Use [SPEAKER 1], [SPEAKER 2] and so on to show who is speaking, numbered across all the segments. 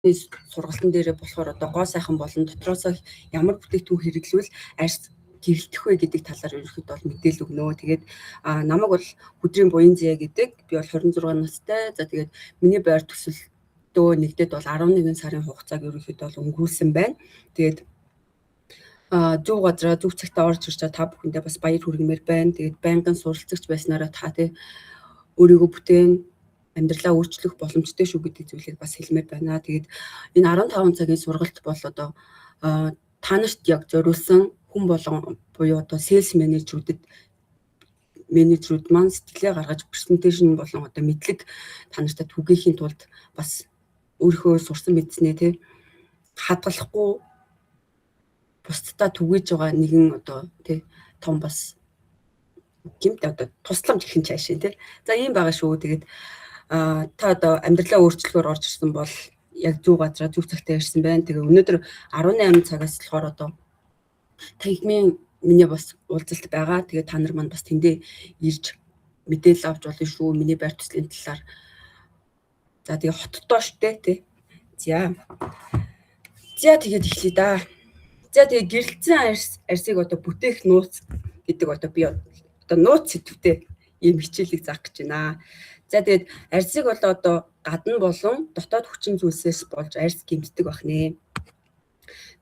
[SPEAKER 1] сургалтын дээрээ болохоор одоо гоо сайхан болон дотроосоо ямар бүтээгдэхүүн хэрэглүүл арьс гэрэлтэх вэ гэдэг талаар ерөнхийдөө бол мэдээлэл өгнө. Тэгээд намайг бол Өдрийн Буян Зя гэдэг. Би бол 26 настай. За тэгээд миний байр төсөлтөө нэгдээд бол 11 сарын хугацааг ерөнхийдөө бол өнгөрүүлсэн байна. Тэгээд зөв газараа зөв цагтаа орж ирж та бүхэндээ бас баяр хүргэмээр байна. Тэгээд байнгын суралцагч байснараа та өөрийгөө бүтээн амьдралаа өөрчлөх боломжтой шүү гэдэг зүйлийг бас хэлмээр байна. Тэгээд энэ 15 цагийн сургалт бол одоо та нарт яг зориулсан хүн болгон буюу одоо sales менежерүүд маань сэтгэлээ гаргаж презентацийн болон одоо мэдлэг та нартай түгээхийн тулд бас өөрийнхөө сурсан мэдснээ тий хадгалахгүй бусдаа түгээж байгаа нэгэн одоо тий том бас гэмт одоо тусламж гэх юм чаашаа тий. За ийм байгаа шүү. Тэгээд та одоо амьдралаа өөрчлөхөөр орж ирсэн бол яг зөв газараа зөв цагтаа ирсэн байна. Тэгээ өнөөдөр 18 цагаас болохоор одоо танхимын миний бас уулзалт байгаа. Тэгээ та нар маань бас тэндээ ирж мэдээлэл авч болно шүү. Миний байр төслийн талаар. За тэгээ хотдоо штэ тий. За тэгээд эхлэе да. За тэгээ гэрэлцэн арьсыг одоо бүтээх нууц гэдэг одоо би одоо нууц сэдвтэй ийм хичээлийг заах гэж байна. За тэгээд арьсыг одоо гадна болон дотоод хүчин зүйлсээс болж арьс гэмтдэг бахнэ.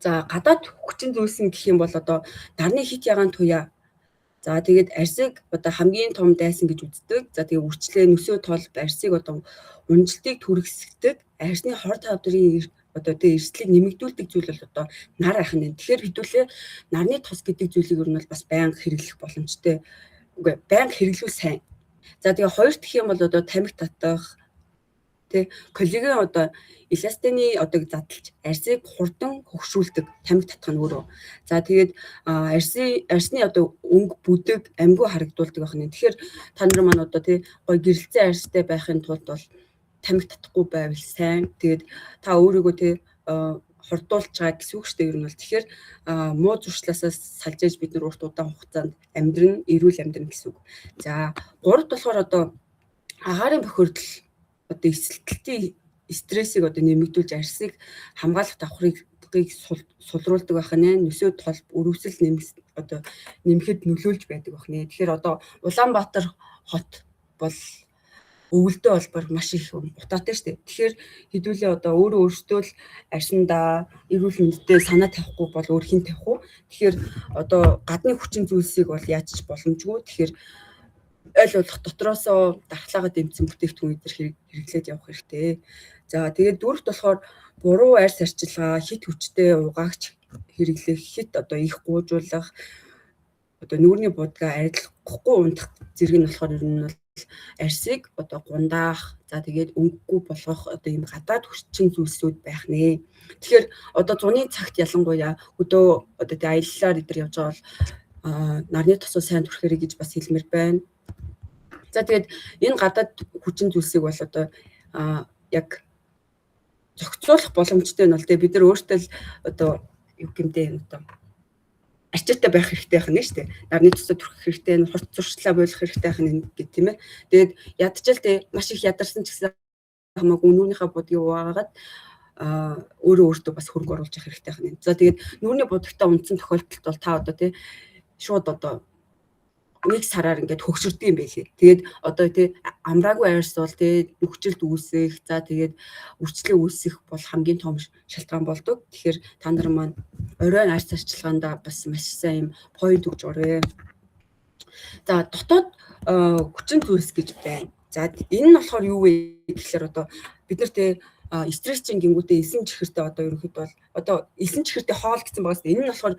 [SPEAKER 1] За гадаад хүчин зүйлс нь гэх юм бол одоо нарны хит ягаан туяа. За тэгээд арьсыг одоо хамгийн том дайсан гэж үздэг. За тэгээд үрчлээ нөсөө тол арьсыг одоо унжилтыг түргэсгдэг. Арьсны хор тавдрын одоо тэ эрсдлийг нэмэгдүүлдэг зүйл бол одоо нар ахын юм. Тэгэхээр хэдүүлээ нарны тос гэдэг зүйлийг ер нь бол бас байнга хэрэглэх боломжтой. Үгүй байнга хэрэглүүл сайн. За тэгээ хоёр дахь юм бол одоо тамхи татах тий коллаген одоо эластины одоо задлж арьсыг хурдан хөгшүүлдэг тамхи татах нь өөрөө. За тэгээд арьсны одоо өнгө бүдэг амьгүй харагдуулдаг байх нь. Тэгэхээр та нар маань одоо тий гой гэрэлцэн арьстай байхын тулд бол тамхи татахгүй байвал сайн. Тэгээд та өөрийгөө тий хурдуулж байгаа гэсэн үг шүү дээ. Ер нь бол тэгэхээр муу зуршлаасаа салж ээж бид нар урт удаан хугацаанд амьдрын эрүүл амьдрын гэсэн үг. За гуравт болохоор одоо агаарын бохирдол одоо эсэлтэлтийн стрессийг одоо нэмэгдүүлж арьсыг хамгаалах давхрыг сулруулдаг байх нь. Нөсөө тол өрөвсөл одоо нэмэхэд нөлөөлж байдаг байх нэ. Тэгэхээр одоо Улаанбаатар хот бол өвөлдөө олбор маш их утаатай шүү дээ. Тэгэхээр хэдүүлээ одоо өөртөө л арьсандаа эрүүл мэндэд санаа тавихгүй бол өөр хин тавих уу? Тэгэхээр одоо гадны хүчин зүйлсийг бол яаж ч боломжгүй. Тэгэхээр аль болох дотроосоо дархлаагаа дэмжсэн бүтээгдэхүүн эдгээр хэрэглээд явах хэрэгтэй. За тэгээд дөрөвт болохоор буруу арьс арчилгаа, хит хүчтэй угаагч хэрэглэх, хит одоо их гуйжуулах, одоо нүүрний будгаа арилгахгүй унтах зэрэг нь болохоор ер нь бол арьсыг одоо гундаах, за тэгээд өнгөгүй болгох одоо ийм гадаад хүчин зүйлсүүд байх нэ. Тэгэхээр одоо зуны цагт ялангуяа өдөө одоо тэ аяллаар эдэр явж байгаа бол нарны тосоо сайн түрхээрэй гэж бас хэлмээр байна. За тэгээд энэ гадаад хүчин зүйлсийг бол одоо яг зохицуулах боломжтой нь бол тэ бид нар өөртөө л одоо юу гэмдээ одоо арчаатай байх хэрэгтэй байх нь шүү дээ. Нарны тосоо түрхэх хэрэгтэй, хурц зуршлаа болох хэрэгтэй байх нь гэдэг тийм ээ. Тэгээд ядчил тэ маш их ядарсан ч гэсэн хамаагүй нүүрнийхээ будгийг угаагаад өөртөө бас хөрөнгө оруулах хэрэгтэй байх нь. За тэгээд нүүрний будагтаа унтсан тохиолдолд бол та одоо тий шууд одоо нэг сараар ингээд хөгшөрдөг юм байлээ. Тэгээд одоо тий амраагүй арьс бол тий нөхцөлд үүсэх, за тэгээд үрчлээ үүсэх бол хамгийн том шалтгаан болдог. Тэгэхээр та нар маань оройн арьс арчилгаанда бас маш сайн юм point өгч орё. За дотоод хүчин зүйлс гэж байна. За энэ нь болохоор юу вэ гэхээр одоо бид нар тий стрессийн гингүүтээ эсэн чихэртэй одоо ерөнхийдөө бол одоо эсэн чихэртэй хоол гэсэн байгаас энэ нь болохоор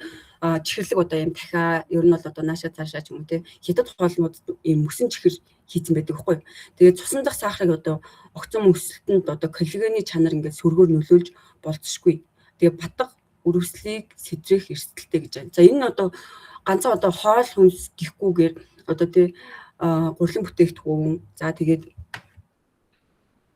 [SPEAKER 1] чихэрлэг одоо юм дахиа ер нь бол одоо наашаа цаашаа ч юм уу те хятад хоолнууд ийм мөсөн чихэр хийцэн байдаг байхгүй. Тэгээд цусан дах сахарыг одоо огцом өсөлтөнд одоо коллагены чанар ингээд сөргөөр нөлөөлж болцсохгүй. Тэгээд батга өрөвслийг сэтрэх эрсдэлтэй гэж байна. За энэ нь одоо ганцхан одоо хоол хүнс гэхгүйгээр одоо те гурилан бүтээгдэхүүн за тэгээд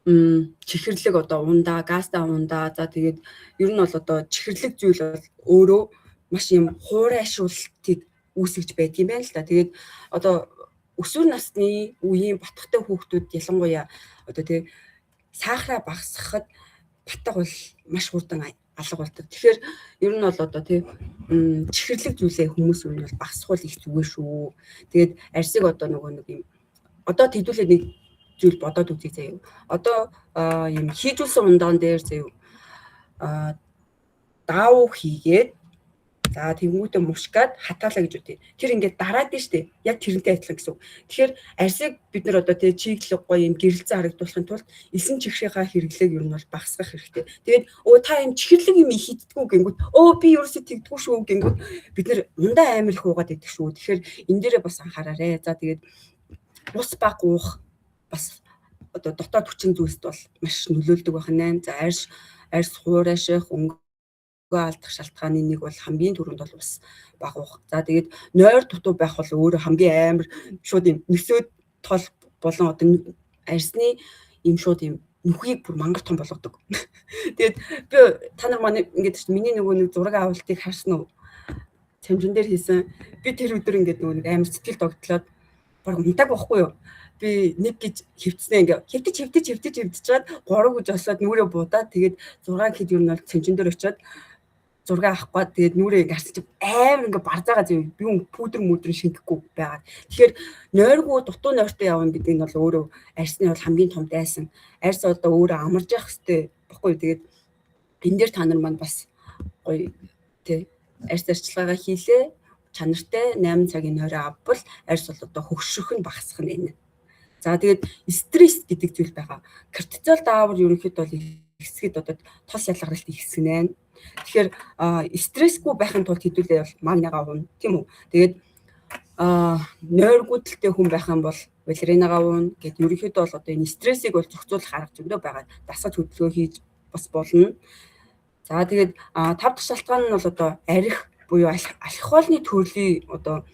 [SPEAKER 1] чихэрлэг одоо ундаа, газтаа ундаа. За тэгээд ер нь бол одоо чихэрлэг зүйл бол өөрөө маш юм хуурай ашиглалтыг үүсгэж байдаг юм байна л да. Тэгээд одоо өсвөр насны үеийн батхтай хүүхдүүд ялангуяа одоо тий сахараа багасгахад батга бол маш хурдан алга болдог. Тэгэхээр ер нь бол одоо тий чихэрлэг зүйлээ хүмүүс ер нь бол багасгуул их зүгээр шүү. Тэгээд арьсыг одоо нөгөө нэг юм одоо тэдүүлээ нэг зүйл бодоод үзье заяа. Одоо юм хийжүүлсэн ундаан дээр заяа даав хийгээд за тэнгуүтэ мушгаад хатаалаа гэж үтэй. Тэр ингээд дараад нь штэ. Яг тэрнтэй адилхан гэсэн үг. Тэгэхээр арьсыг бид нар одоо тий чиглэг гоё юм гэрэлцэн харагдуулахын тулд эсэн чихрийнхаа хэрэглээг ер нь бол багасгах хэрэгтэй. Тэгээд та юм чихэрлэг юм хийддгүү гингүүт би ерөөсөө тэгдэггүй шүү гингүүт бид нар ундаа амар их уугаад идэх шүү. Тэгэхээр энэ дээрээ бас анхаараарэ. За тэгээд ус баг уух бас одоо дотоод хүчин зүйлсд бол маш нөлөөлдөг байна. За арьс хуурайших алдах шалтгааны нэг бол хамгийн түрүүнд бол ус баг уух. За тэгээд нойр дутуу байх бол өөрөө хамгийн амар шууд юм нөсөөд тол болон одоо арьсны юм шууд юм нүхийг бүр мангар том болгодог. Тэгээд би та нар манай ингээд миний нөгөө нэг зураг авалтыг харсан уу? Цамжин дээр хийсэн. Би тэр өдөр ингээд нөгөө нэг амар сэтгэл догтлоод баг унтаг байхгүй юу? Би нэг гэж хөвцснээ ингээ хөвтөж чад 3 гэж олсоод нүрээ буудаад тэгээд 6 гэхэд юу нь бол цамжин дээр очиод зураг авахгүй тэгээд нүрээ ингээ харсаж амар ингээ барзаагаа зөө би пүүдэр шингэхгүй байгаа. Тэгэхээр нойргүй дутуу нойртой явна гэдэг нь бол өөрөө арьсны бол хамгийн том дайсан. Арьс одоо өөрөө амарж явах хэрэгтэй баггүй. Тэгээд энэ дээр та нар маань бас гоё тий арьс арчилгаагаа хийлээ. Чанартай 8 цагийн нойроо авбал арьс бол одоо хөгшрөх нь багасах нь. За тэгээд стресс гэдэг зүйл байгаа. Кортизол даавар ерөнхийдөө бол ихсгэд одоо тос ялгаралт ихсгэн байна. Тэгэхээр стрессгүй байхын тулд хэдүүлээ бол магнагаа уун тийм үү. Тэгээд нойргүйдэлтэй хүн байх юм бол валеринагаа уун гэд ерөнхийдөө бол одоо энэ стрессийг бол зохицуулах арга зөндөө байгаа. Дасгаж хөдөлгөөн хийж бас болно. За тэгээд 5 дахь шалтгаан нь бол одоо арх буюу алкоголны төрлийн одоо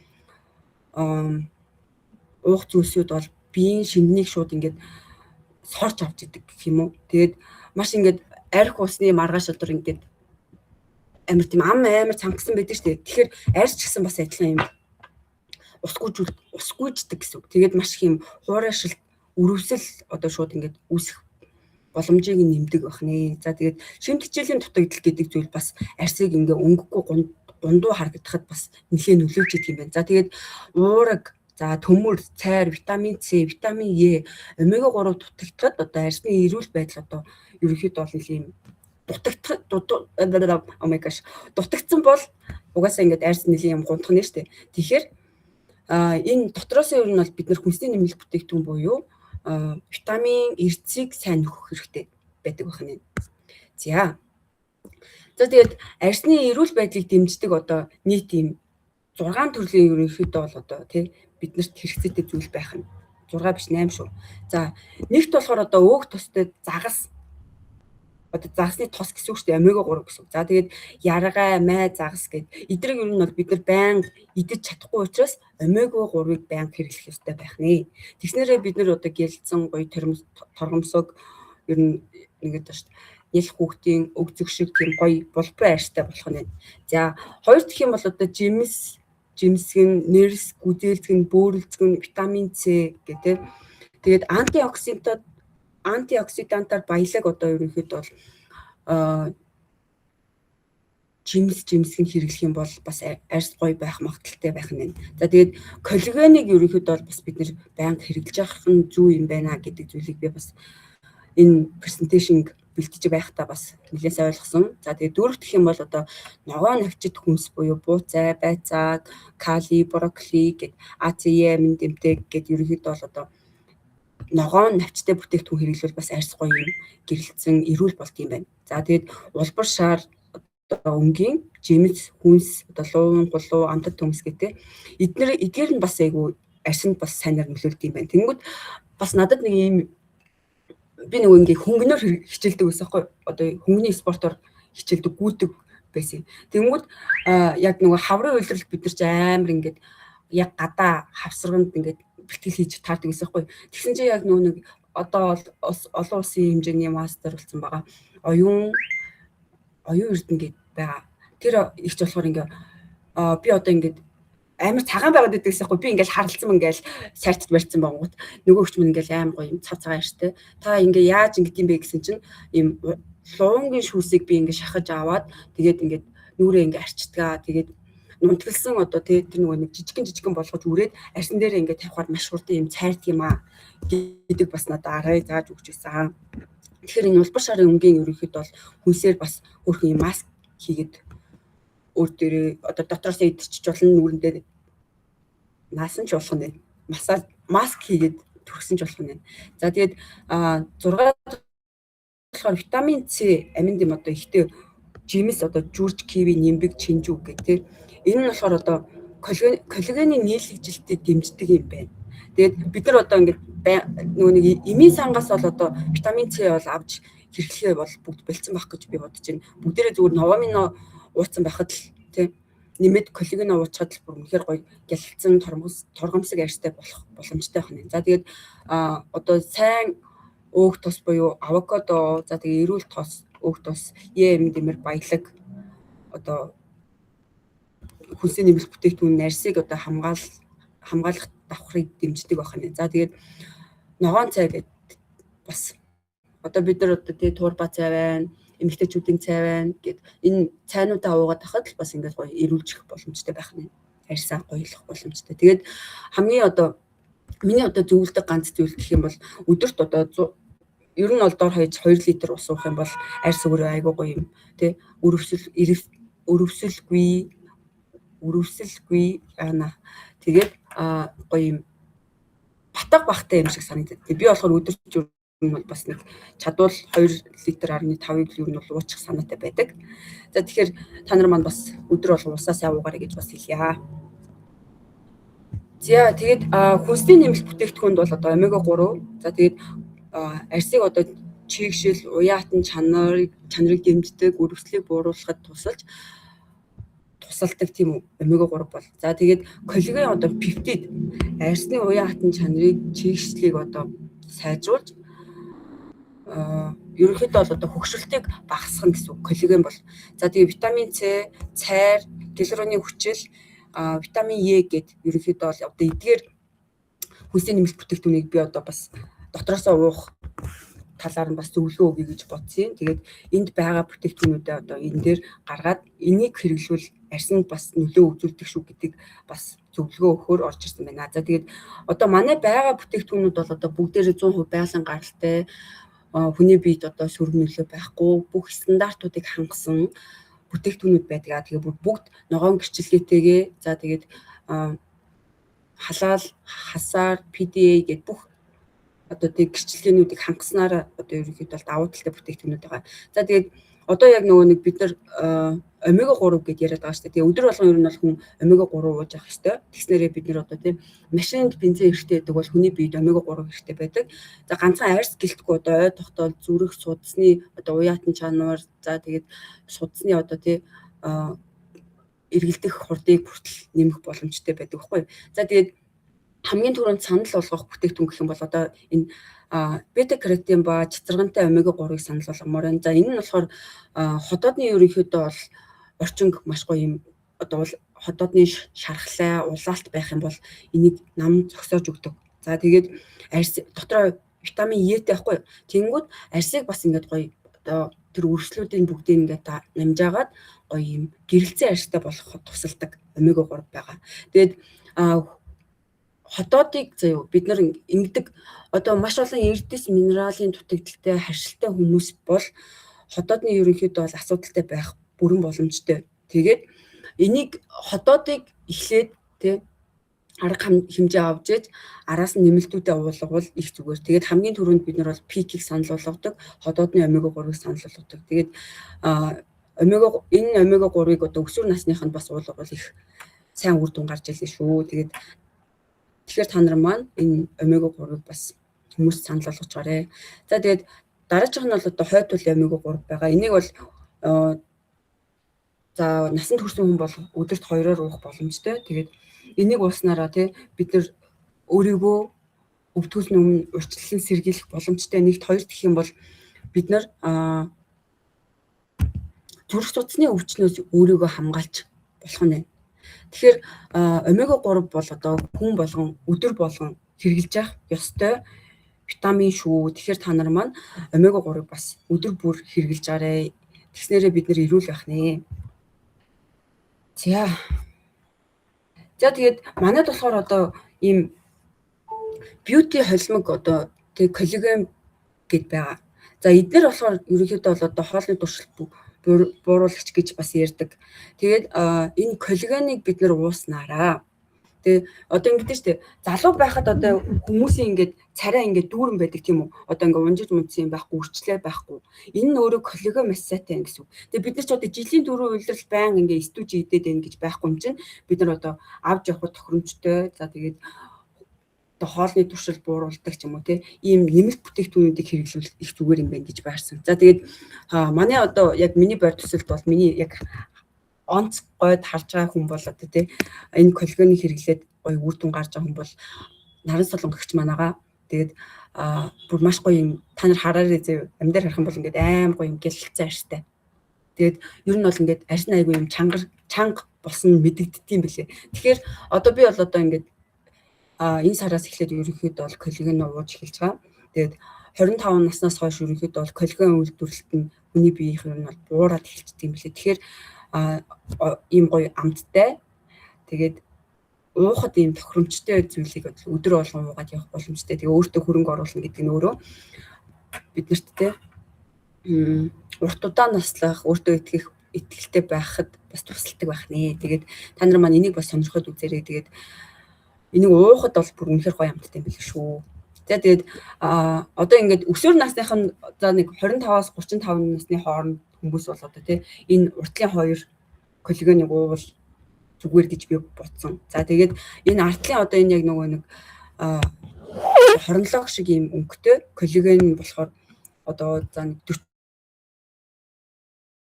[SPEAKER 1] уух зүйлсүүд бол биеийн шингэнийг шууд ингээд сорж авч идэг гэх юм уу. Тэгээд маш ингээд арх усны маргааш өдөр ингээд амар тийм амар цангасан байдаг шүү дээ. Тэгэхээр арьс ч гэсэн бас адилхан юм усгүйждэг гэсэн үг. Тэгээд маш их юм хуурайшилт өрөвсөл одоо шууд ингээд үүсэх боломжийг нэмдэг байна. За тэгээд шимт хичээлийн дутагдал гэдэг зүйл бас арьсыг ингээ өнгөхгүй гундуу харагдахад бас нэлээд нөлөөлж идэг юм байна. За тэгээд уураг, за төмөр, цайр, витамин С, витамин Е, омега 3 дутагдахад одоо арьсны эрүүл байдал одоо ерөнхийдөө бол нэлийн дутагдсан бол угаасаа ингээд арьс нэлийн юм гунтах нэ штэ. Тэгэхээр энэ дотроос ер нь бол бид нар хүнсний нэмэлт бүтээгдэхүүн буюу витамин эрдэсийг сайн нөхөх хэрэгтэй байдаг байна. За тэгээд арьсны эрүүл байдлыг дэмждэг одоо нийт юм 6 төрлийн ерөнхийдөө бол одоо тий биднэрт хэрэгцээтэй зүйл байх нь 6 биш 8 шүү. За нэгт болохоор одоо өөх тостой загас одоо загасны тос гэсэн үг шүү дээ, омега 3 гэсэн үг. За тэгээд яргай, май, загас гэд эдрийг ер нь бол бид нар байнга идэж чадахгүй учраас омега 3-ыг байнга хэрэглэх ёстой байх нэ. Тэгснээрээ бид нар одоо гэлцэн гоё торгомсог ер нь ингээд шүү дээ. Нэл хүүхдийн өгзөг шиг тийм гоё булбан арьстай болох нь. За хоёр дахь юм бол одоо жимсгэн, нэрс, гүзээлзгэн, бөөрөлзгэн, витамин С гэдэг. Тэгээд антиоксидантаар баялаг одоо ерөнхийдөө бол жимсгэн хэрэглэх юм бол бас арьс гоё байх магадaltaй байх нь. За тэгээд коллагеныг ерөнхийдөө бол бас бид нэр байнга хэрэглэж явах нь зүй юм байна гэдэг зүйлийг би бас энэ презентацийн бэлтэж байхдаа бас нэлээд сайн ойлгосон. За тэгээд дөрөв дэх юм бол одоо ногоон навчит хүнс буюу бууцай, байцааг, кали, брокколи гэд АЦЕ, дэмдэг гэд ерөнхийдөө бол одоо ногоон навчтай бүтээгдэхүүн хэрэглүүл бас арьс гоё юм гэрэлцэн эрүүл болт юм байна. За тэгээд улбар шар одоо өнгийн жимс хүнс одоо луун гулуу амтад төмс гэдэг эдгээр нь бас айгүй арьсанд бас сайнаар нөлөөлдөг юм байна. Тэнгүүд бас надад нэг юм би нөгөө ингээ хөнгөнөөр хичээлдэг байсан хгүй одоо хөнгөний спортоор хичээлдэг гүйдэг байсан. Тэнгүүд яг нөгөө хаврын үйлрэл бид нар ч амар ингээд яг гадаа хавсраганд ингээд бэлтгэл хийж таардаг гэсэн хгүй. Тэгсэн чинь яг нөгөө нэг одоо олон улсын хэмжээний мастер болсон байгаа. Оюун эрдэнэ гэдэг байгаа. Тэр ихч болохоор ингээ би одоо ингээд амар цагаан байгаад байдаг гэсэн хгүй. Би ингээл харалцсан ингээл сайтд барьсан байгууд нөгөө хч мэн ингээл амар гоё юм цав цагаан штэ. Та ингээ яаж ингэдэм бэ гэсэн чинь ийм луунгийн шүүсийг би ингээд шахаж аваад тэгээд ингээд нүрээ ингээд арчдгаа. Тэгээд нунтгалсан одоо тэр нөгөө нэг жижигэн болгож үрээд арьсан дээр ингээд тавихаар маш хурдан юм цайрдаг юм аа гэдэг бас надад арай зааж өгч байсан. Тэгэхээр энэ улбар шарын өнгийн ерөнхийд бол хүнсээр бас өөрхөн юм маск хийгээд өөр дээрээ одоо дотроос идчихж болно, нүрэндээ наасан ч болох нь маск хийгээд төрсөн ч болох нь. За тэгээд 6 болохоор витамин С аминд юм одоо ихтэй жимс одоо жүрж киви нимбэг чинжүү гэх тийм энэ нь болохоор одоо коллагены нийлэгжилтэд дэмждэг юм байна. Тэгээд бид нар одоо ингээд нөгөө нэг эмийн сангаас бол одоо витамин С бол авч хэрэглэхээ бол бүгд бэлдсэн байх гэж би бодож байна. Бүгдээрээ зүгээр новамино ууцсан байхад л тийм нэмээд коллаген ууцхад л бүр үнэхээр гоё гялалцсан торгомсог арьстай болох боломжтой байна. За тэгээд одоо сайн өөх тос буюу авокадо, за тэгээд эрүүл тос, өөх тос, эмэн дэмэр баялаг одоо хүнсний нэмэлт бүтээгдэхүүн нарсыг одоо хамгаалах давхрыг дэмждэг байна. За тэгээд ногоон цай гэдэг бас одоо бид нар одоо тий туурба цай байна, эмэгтэйчүүдийн цай байна гэд энэ цайнуудаа уугаад байхад л бас ингээд гоё эрүүлжих боломжтой байх нь арьсаа гоёлох боломжтой. Тэгээд хамгийн одоо миний одоо зөвлөдөг ганц зүйл гэх юм бол өдөрт одоо ер нь бол дор хаяж 2 литр ус уух юм бол арьс өөрөө айгүй гоё юм тий өрөвсөлгүй яана тэгээд гоё юм батга бахтай юм шиг санагдав. Би болохоор өдөрт ер нь бол бас нэг чадвал 2 литр 1.5-ыг ер нь бол уучих санаатай байдаг. За тэгэхээр та нар маань бас өдөр болгон усаа сайн уугаарай гэж бас хэлье. За тэгээд хүнсний нэмэлт бүтээгдэхүүнд бол одоо омега 3. За тэгээд арьсыг одоо чийгшил, уян хатан чанарыг дэмждэг, өрөвслийг бууруулахад тусалдаг тийм омега 3 бол. За тэгээд коллаген одоо пептид арьсны уян хатан чанарыг чийгшлийг одоо сайжруулж ерөнхийдөө бол одоо хөгшрөлтийг багасгах гэсэн үг коллаген бол. За тэгээд витамин С, цайр, гиалуроны хүчил, витамин Е гэд ерөнхийдөө бол одоо эдгээр хүнсний нэмэлт бүтээгдэхүүнийг би одоо бас дотроосоо уух талаар нь бас зөвлөгөө өгье гэж бодсон. Тэгээд энд байгаа бүтээгдэхүүнүүдээ одоо энэ дээр гаргаад энийг хэрэглүүл арьсанд бас нөлөө үзүүлдэг шүү гэдэг бас зөвлөгөө өгөхөөр орж ирсэн байна. За тэгээд одоо манай байгаа бүтээгдэхүүнүүд бол одоо бүгдээрээ 100% байгалийн гаралтай, хүний биед одоо сөрөг нөлөө байхгүй, бүх стандартуудыг хангасан бүтээгдэхүүнүүд байдаг. Тэгээд бүгд ногоон гэрчилгээтэйгээ за тэгээд халаал, хасаар, PDA гэдэг бүх одоо тэг гэрчилгээнүүдийг хангаснаар одоо ерөнхийдөө давуу талтай бүтээгдэхүүнүүд байгаа. За тэгээд одоо яг нөгөө нэг бид нар омега 3 гэдээ яриад байгаа шүү дээ. Тэгээ өдөр болгон ер нь бол хүн омега 3 ууж явах хэрэгтэй. Тэгснээрээ бид нар одоо тийм машинд бензин хэрэгтэй гэдэг бол хүний биед омега 3 хэрэгтэй байдаг. За ганцхан арьс гэлтгүй одоо ой тогтоол зүрх судасны одоо уян хатан чанар за тэгээд судасны одоо тийм эргэлдэх хурдыг хүртэл нэмэх боломжтой байдаг байхгүй. За тэгээд хамгийн түрүүнд санал болгох бүтээгдэхүүн гэх юм бол одоо энэ бета каротин ба чацаргантай омега 3-ыг санал болгомоор байна. За энэ нь болохоор хотоодны ерөнхийдөө бол орчинг маш гоё юм одоо хотоодны шархлаа улаалт байх юм бол энийг нам зогсоож өгдөг. За тэгээд арьс дотроо витамин Е-тэй байхгүй. Тэнгүүд арьсыг бас ингээд гоё одоо тэр өргөслүүдийн бүгдийг ингээд намжаагаад гоё юм гэрэлцэн арьстай болгоход тусалдаг омега 3 байгаа. Тэгээд хотоодыг заяа бид нар ингэдэг одоо маш олон эрдэс минералын дутагдaltaй харшилтай хүмүүс бол хотоодны ерөнхийдөө бол асуудалтай байх бүрэн боломжтой. Тэгээд энийг хотоодыг эхлээд тий арга хэмжээ авч ээж араас нь нэмэлтүүдээ уулгавал их зүгээр. Тэгээд хамгийн түрүүнд бид нар бол пикийг санал болгодог, хотоодны омега 3-ыг санал болгодог. Тэгээд энэ омега 3-ыг одоо өсвөр насныханд бас уулгавал их сайн үр дүн гарч ирлээ шүү. Тэгээд тэгэхээр та нар маань энэ омега 3-ыг бас хүмүүс санал болгочоорой. За тэгээд дараачих нь бол одоо хойд үл омега 3 байгаа. Энийг бол за насанд хүрсэн хүн бол өдөрт 2-оор уух боломжтой. Тэгээд энийг ууснараа тий бид нар өөрийгөө өвдгөлний өмнө урьдчилан сэргийлэх боломжтой. Нэгт хоёр гэх юм бол бид нар зүрх судасны өвчнөөс өөрийгөө хамгаалж болох нь байна. Тэгэхээр омега 3 бол одоо хүн болгон өдөр болгон хэрэгжилж явах ёстой витамин шүү. Тэгэхээр та нар маань омега 3-ыг бас өдөр бүр хэрэглэж гараа. Тэгснээрээ бид нэр эрүүл байх нэ. За тэгээд манайд болохоор одоо ийм бьюти холимог одоо тэг коллаген гэд байгаа. За эдгээр болохоор ерөнхийдөө бол одоо хоолны туршилт бууруулагч гэж бас ярьдаг. Тэгээд энэ коллагеныг бид нэр ууснараа. Тэгээ одоо ингэдэж штэ залуу байхад одоо хүмүүсийн ингээд царай ингээд дүүрэн байдаг тийм үү? Одоо ингээд унжиж мунцсан юм байхгүй, үрчлээ байхгүй. Энэ нь өөрөө коллаген маш сайтай юм гэсэн үг. Тэгээ бид нар ч одоо жилийн дөрөв үйлрэл байн ингээд стүүж идээд байна гэж байхгүй юм чинь бид нар одоо авч явах тохиромжтой. За тэгээд одоо хоолны туршилт бууруулдаг ч юм уу тийм ийм нэмэлт бүтээгдэхүүнүүдийг хэрэглүүл их зүгээр юм байна гэж байрсан. За тэгээд манай одоо яг миний бойр төсөлд бол миний яг онц гойд харж байгаа хүн бол одоо тий энэ коллагенийг хэрэглээд гоё үр дүн гарч байгаа хүн бол наран солонгогч манайгаа. Тэгээд бүр маш гоё юм та нар хараарай зөө амьдаар харах юм бол ингээд аим гоё юм гялцсан арьстай. Тэгээд ер нь бол ингээд арьс айгүй юм чанга болсон мэдэгддэм билээ. Тэгэхээр одоо би бол одоо ингээд энэ сараас эхлээд ерөнхийдөө бол коллаген ууж эхэлж байгаа. Тэгээд 25 наснаас хойш ерөнхийдөө бол коллаген үйлдвэрлэлт нь хүний биеийнх нь бол буураад эхэлчихдэг юм билээ. Тэгэхээр ийм гоё амттай. Тэгээд уухад ийм тохиромжтой зүйлийг өдөр болгон уугаад явах боломжтой. Тэгээ өөртөө хөрөнгө оруулах гэдэг нь өөрөө биднэрт те урт удаан наслах, өөртөө итгэлтэй байхад бас тусалдаг байх нэ. Тэгээд та нар маань энийг бас сонирхоод үзээрэй. Тэгээд энийг уухад бол бүр үнэхээр гоё амттай юм билээ шүү. За тэгээд одоо ингээд өсвөр насных нь за нэг 25-аас 35 насны хооронд хүмүүс бол одоо тий энэ уртлын 2 коллагеныг уувал зүгээр гэж би бодсон. За тэгээд энэ артлын одоо энэ яг нөгөө нэг хорнолоо шиг юм өнгөтэй коллаген болохоор одоо за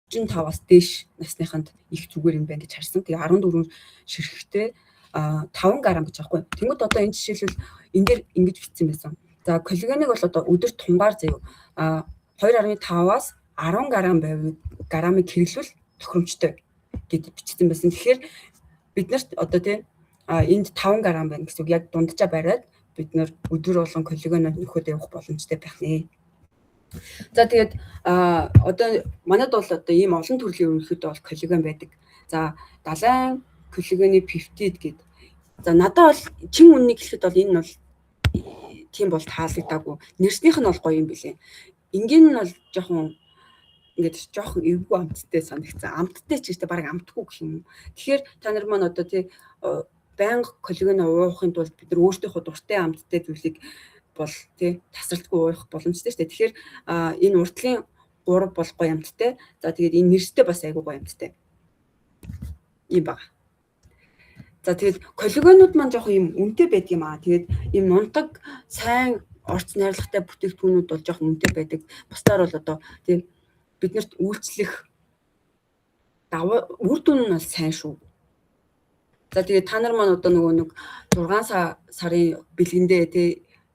[SPEAKER 1] 45-аас дээш насныханд их зүгээр юм байна гэж харсан. Тэгээ 14 ширхэгтэй 5 грамм гэж аахгүй. Тэнгүүд одоо энэ жишээлбэл энэ дээр ингэж бичсэн байсан. За коллагеныг бол одоо өдөрт тунгаар заяа 2.5-аас 10 граммыг хэрэглүүл тохиромжтой гэж бичсэн байсан. Тэгэхээр бид нарт одоо тийм энд 5 грамм байна гэсэн үг яг дунджаа бариад бид нар өдөр болгон коллаген нөхөд явах боломжтой байх нэ. За тэгээд одоо манайд бол одоо ийм олон төрлийн ерөнхийдөө бол коллаген байдаг. За далайн коллагены пептид гэдэг. За надад бол чин үннийг хэлэхэд бол энэ бол тийм бол таалагдаагүй. Нэрснийх нь бол гоё юм билээ. Ингийн нь бол жоохон ингээд жоохон эвгүй амттай санагдсан. Амттай ч гэжтэй баг амтгүй гэх юм. Тэгэхээр та нар маань одоо тий байнга коллаген уухын тулд бид нар өөрсдийнхөө дуртай амттай зүйлийг бол тий тасралтгүй уух боломжтой шүү дээ. Тэгэхээр энэ уртлын 3 бол гоё амттай. За тэгээд энэ нэрстэй бас айгүй гоё амттай. Ийм баг. За тэгээд коллагенууд маань жоохон юм үнэтэй байдаг юм аа. Тэгээд ийм нунтаг сайн орц найрлагатай бүтээгдэхүүнүүд бол жоохон үнэтэй байдаг. Бусдаар бол одоо тийм биднэрт үйлчлэх үр дүн нь бол сайн шүү. За тэгээд та нар маань одоо нөгөө нэг 6 сарын бэлгэндээ тий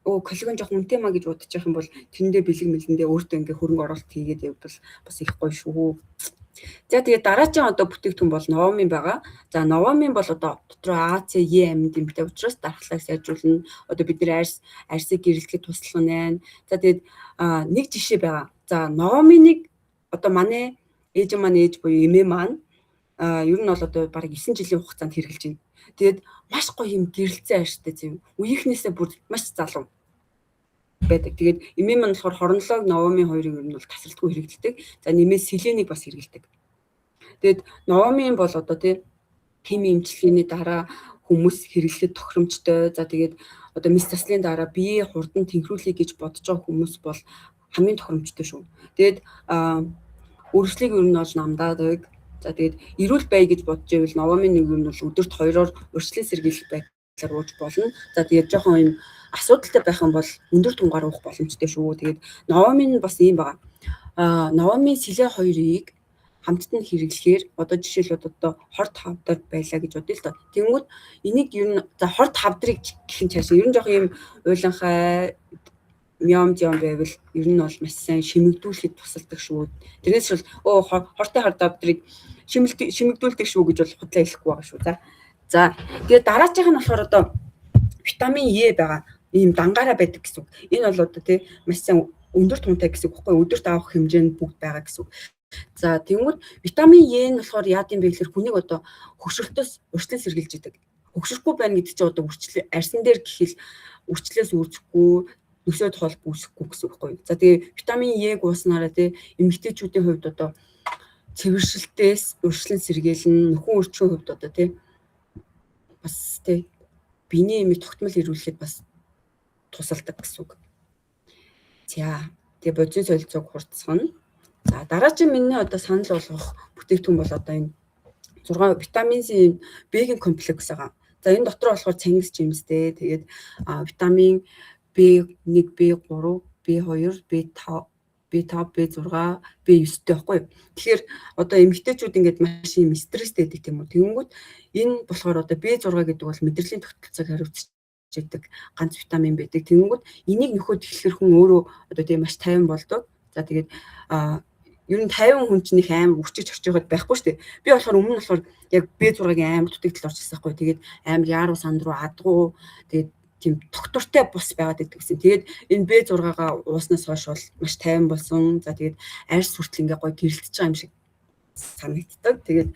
[SPEAKER 1] коллаген жоохон үнэтэй маа гэж бодож явах юм бол тэрэндээ бэлэг мэлгэндээ өөртөө ингээ хөрөнгө оруулалт хийгээд явбал бас их гоё шүү. За тэгээд дараагийн одоо бүтээгдэхүүн бол новамин байгаа. За новамин бол одоо дотроо А, С, Е амин дэмтэй учраас дархлааг сайжруулна. Одоо бид нэр арьсыг гэрэлтэхэд туслах нь. За тэгээд нэг жишээ байгаа. За новаминыг одоо манай ээж буюу эмээ маань ер нь бол одоо бараг 9 жилийн хугацаанд хэрэгжилж байна. Тэгээд маш гоё юм гэрэлцэн арьстай зөв. Үеийнхнээсээ бүр маш залуу байдаг. Тэгээд эмээ маань болохоор хорнолог новамин хоёрыг ер нь бол тасралтгүй хэрэглэдэг. За нэмээс селенийг бас хэрэглэдэг. Тэгээд новамин бол одоо хими эмчилгээний дараа хүмүүс хэрэглэхэд тохиромжтой. За тэгээд одоо мэс заслын дараа биеэ хурдан тэнхрүүлэе гэж бодож байгаа хүмүүс бол хамгийн тохиромжтой шүү. Тэгээд өргөслийг ер нь бол намдаадаг. За тэгээд эрүүл бай гэж бодож ивэл новамин нэг юм бол өдөрт 2-оор урьдчилан сэргийлэх байдлаар ууж болно. За тэгээд жоохон юм асуудалтай байх юм бол өндөр тунгаар уух боломжтой шүү. Тэгээд новамин бас ийм байгаа. Новамин сэлэ 2-ыг хамтд нь хэрэглэхээр одоо жишээлбэл одоо хорт хавдар байлаа гэж бодъё л доо. Тэнгүүд энийг ер нь за хорт хавдрыг гэх юм цаашаа ер нь жоохон юм уйланхай мьом байвал ер нь бол маш сайн шимэгдүүлэхэд тусалдаг шүү. Тэрнээс бол хортой хорт хавдрыг шимэгдүүлдэг шүү гэж бол худлаа хэлэхгүй байгаа шүү. За тэгээд дараачих нь болохоор одоо витамин Е байгаа. ийм дангаараа байдаг гэсэн үг. Энэ бол одоо тий маш сайн өндөр тунтай гэсэн үг байхгүй өдөрт авах хэмжээнд бүгд байгаа гэсэн үг. За тэгвэл витамин Е нь болохоор яад юм бэ гэхээр хүнийг одоо хөгшрөлтөөс урьдчилан сэргийлж идэг. Хөгшрөхгүй байна гэдэг чинь одоо арьсан дээр гэхэл үрчлээс үүсэхгүй нөсөөд хол үүсэхгүй гэсэн үг байхгүй. За тэгээ витамин Е-г ууснараа тий эмэгтэйчүүдийн хувьд одоо цэвэршилтээс урьдчилан сэргийлнэ, нөхөн өрчгийн хувьд одоо тий бас тий биений эмийг тогтмол ирүүлэхэд бас тусалдаг гэсэн үг. За тэгээ бодис солилцоог хурцсана. За дараагийн миний одоо санал болгох бүтээгдэхүүн бол одоо энэ 6 витамин С B-ийн комплекс байгаа. За энэ дотор болохоор цангис жимстэй. Тэгээд витамин B1, B3, B2, B5, B6, B9-тэй байхгүй. Тэгэхээр одоо эмэгтэйчүүд ингээд маш юм стресстэй байдаг тийм үү. Тэгэнгүүт энэ болохоор одоо B6 гэдэг бол мэдрэлийн тогтолцоог хариуцж байдаг ганц витамин байдаг. Тэгэнгүүт энийг нөхөд эхлэхэр хүн өөрөө одоо тийм маш тайван болдог. За тэгээд ер нь 50 хүн чинь их аим үрчиж очиж байгаад байхгүй шүү дээ. Би болохоор өмнө нь болохоор яг B6-гийн аим дутагдал орчихсан байхгүй. Тэгээд аим яаруу санд руу адгуу тэгээд тийм доктортой бус байгаад байдаг гэсэн. Тэгээд энэ B6-гаа ууснаас хойш бол маш тайван болсон. За тэгээд арьс хүртэл ингээ гоё гэрэлтэж байгаа юм шиг санагддаг. Тэгээд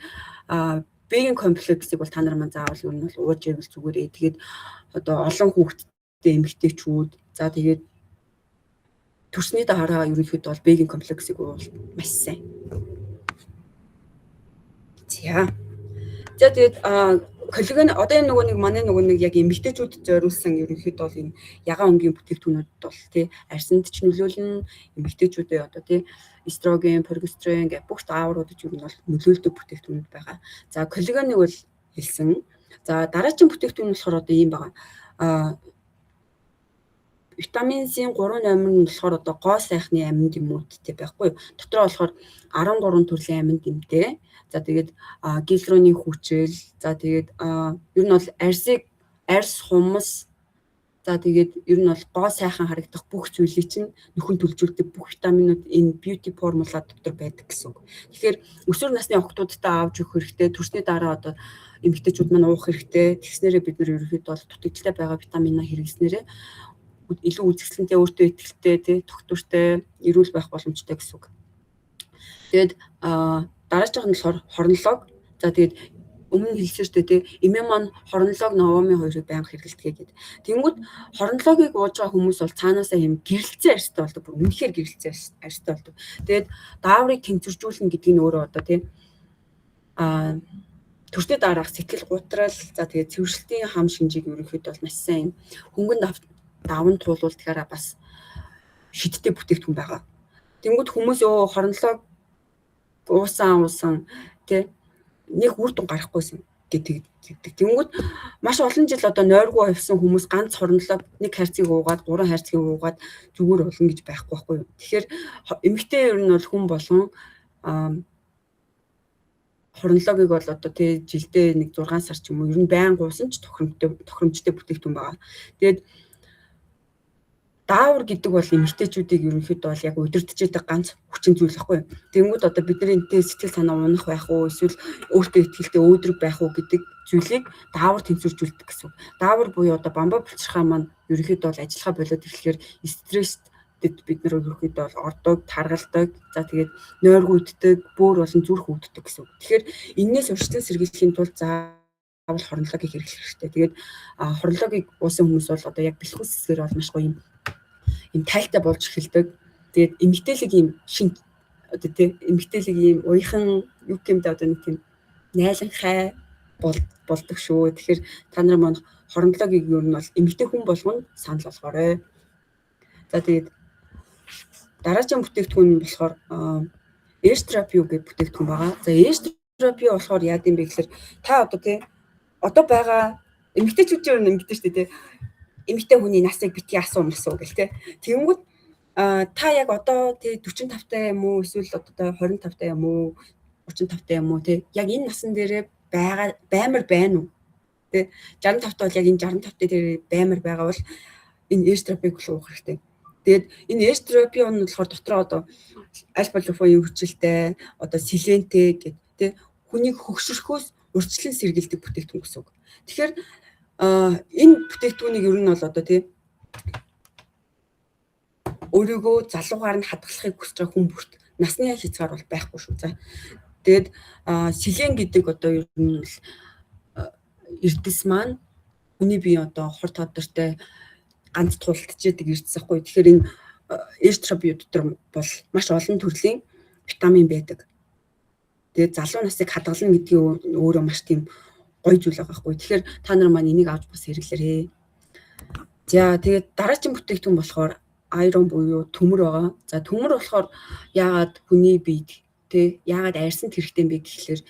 [SPEAKER 1] B-ийн комплексыг бол та нар маань заавал ер нь бол ууж ивэл зүгээрээ. Тэгээд одоо олон хүүхэдтэй эмэгтэйчүүд за тэгээд төрсний дараа ерөнхийдөө бол B-ийн комплексыг уувал маш сайн. За тэгээд коллаген одоо энэ нөгөө нэг манай нөгөө нэг яг эмэгтэйчүүдэд зориулсан ерөнхийдөө бол энэ ягаан өнгийн бүтээгдэхүүнүүд бол тий арьсанд ч нөлөөлнө, эмэгтэйчүүдэд одоо тий эстроген, прогестерон гэх бүх даавруудад ер нь бол нөлөөлдөг бүтээгдэхүүнүүд байгаа. За коллагеныг бол хэлсэн. За дараагийн бүтээгдэхүүн болохоор одоо ийм байгаа. Витамин С-ийн 3 номер нь болохоор одоо гоо сайхны амин гэмүүдтэй байхгүй. Дотроо болохоор 13 төрлийн амин гэмтэй. За тэгээд гиалуроны хүчил, за тэгээд ер нь бол арьс хумс, за тэгээд ер нь бол гоо сайхан харагдах бүх зүйлийг чинь нөхөн төлжүүлдэг бүх витаминууд энэ beauty formula дотор байдаг гэсэн үг. Тэгэхээр өсвөр насны охтуудтай авч өгөх хэрэгтэй, төрсний дараа одоо эмэгтэйчүүд маань уух хэрэгтэй. Тэгснээрээ бид нар ерөнхийдөө бол дутагдaltaй байгаа витаминаа хэрэглэснээрээ илүү үзэсгэлэнтэй, өөртөө итгэлтэй, тий тогтвортой, эрүүл байх боломжтой гэсэн үг. Тэгээд дараагийн нь болохоор хорнолог. За тэгээд өмнө хэлсэн шүү дээ тий эмээ маань хорнолог новомын хоёрыг байнга хэрэглэдэг гэдэг. Тэнгүүд хорнологыг ууж байгаа хүмүүс бол цаанаасаа юм гэрэлцсэн арьстай болдог. Бүр үнэхээр гэрэлцсэн арьстай болдог. Тэгээд дааврыг тэнцвэржүүлнэ гэдэг нь өөрөө одоо тий төрсний дараах сэтгэл гутрал, за тэгээд цэвэршилтийн хам шинжийг ерөнхийдөө бол маш сайн хөнгөн даван туулуулдахаараа бас шидтэй бүтээгдэхүүн байгаа. Тэнгүүд хүмүүс хорнолог уусан тий нэг үр дүн гарахгүйсэн гэдэг. Тэнгүүд маш олон жил одоо нойргүй явсан хүмүүс ганц хорнолог нэг хайрцгийг уугаад 3 хайрцгийг уугаад зүгээр болно гэж байхгүй байхгүй юу. Тэгэхээр эмэгтэй ер нь бол хүн болгон хорнологыг бол одоо тий жилдээ нэг 6 сар ч юм уу ер нь байнга уусан ч тохиромжтой бүтээгдэхүүн байгаа. Тэгээд даавар гэдэг бол эмэгтэйчүүдийг ерөнхийдөө бол яг удирдах гэдэг ганц хүчин зүйл байхгүй. Тэнгүүд одоо бидний энэтэй сэтгэл санаа унах байх уу, эсвэл өөртөө итгэлтэй өөдрөг байх уу гэдэг зүйлийг даавар тэнцвэржүүлдэг гэсэн. Даавар буюу одоо бамбаа булчирхаа маань ерөнхийдөө бол ажиллахаа болоод ирэхээр стресстэд бид нар ерөнхийдөө бол ордог, таргалдаг, за тэгээд нойргүйддэг, бөөр болон зүрх өвддөг гэсэн. Тэгэхээр энээс урьдчилан сэргийлэхийн тулд заавал хорнологыг хэрэглэх хэрэгтэй. Тэгээд хорнологыг уусан хүмүүс бол одоо яг бэлхүүс хэсгээр бол маш гоё юм тайлтай болж эхэлдэг. Тэгээд эмэгтэйлэг юм шин одоо тий эмэгтэйлэг юм уяхан юу гэмдэ одоо нэг тийм найланхай болдог шүү. Тэгэхээр та нар маань хорнологыг ер нь бол эмэгтэй хүн болгоно санал болгоорой. За тэгээд дараагийн бүтээгдэхүүн нь болохоор эстерапио гэх бүтээгдэхүүн байгаа. За эстерапио болохоор яа гэм бэ гэхээр та одоо тий одоо байгаа эмэгтэйчүүдийн ингэдэж шүү дээ тий эмэгтэй хүний насыг битгий асуу гэл тий. Тэнгүүд та яг одоо тий 45 таа юм уу эсвэл одоо 25 таа юм уу 35 таа юм уу тий яг энэ насан дээрээ баймар байна уу тий 65 таа бол яг энэ 65 таа дээр баймар байгаа бол энэ эстерапиг уух хэрэгтэй. Тэгээд энэ эстерапио нь болохоор дотроо одоо альфа луфогийн хүчилтэй одоо силентэй гэдэг тий хүнийг хөгшөрөхөөс урьдчилан сэргийлдэг бүтээгдэхүүн гэсэн үг. Тэгэхээр энэ бүтээгдэхүүнийг ер нь бол одоо тий өөрийгөө залуугаар нь хадгалахыг хүсэж байгаа хүн бүрт насны хязгаар бол байхгүй шүү. За тэгээд сэлэн гэдэг одоо ер нь эрдэс маань хүний бие одоо хор тодортой ганц тулдчихэдэг эрдэс ахгүй. Тэгэхээр энэ эстробиуд дотор бол маш олон төрлийн витамин байдаг. Тэгээд залуу насыг хадгална гэдгийг өөрөө маш тийм гоё зүйл байгаа хгүй. Тэгэхээр та нар маань энийг авч бас хэрэглээрэй. За тэгээд дараагийн бүтээгдэхүүн болохоор айрон буюу төмөр байгаа. За төмөр болохоор яагаад хүний биед яагаад арьсанд хэрэгтэй юм бэ гэхлээр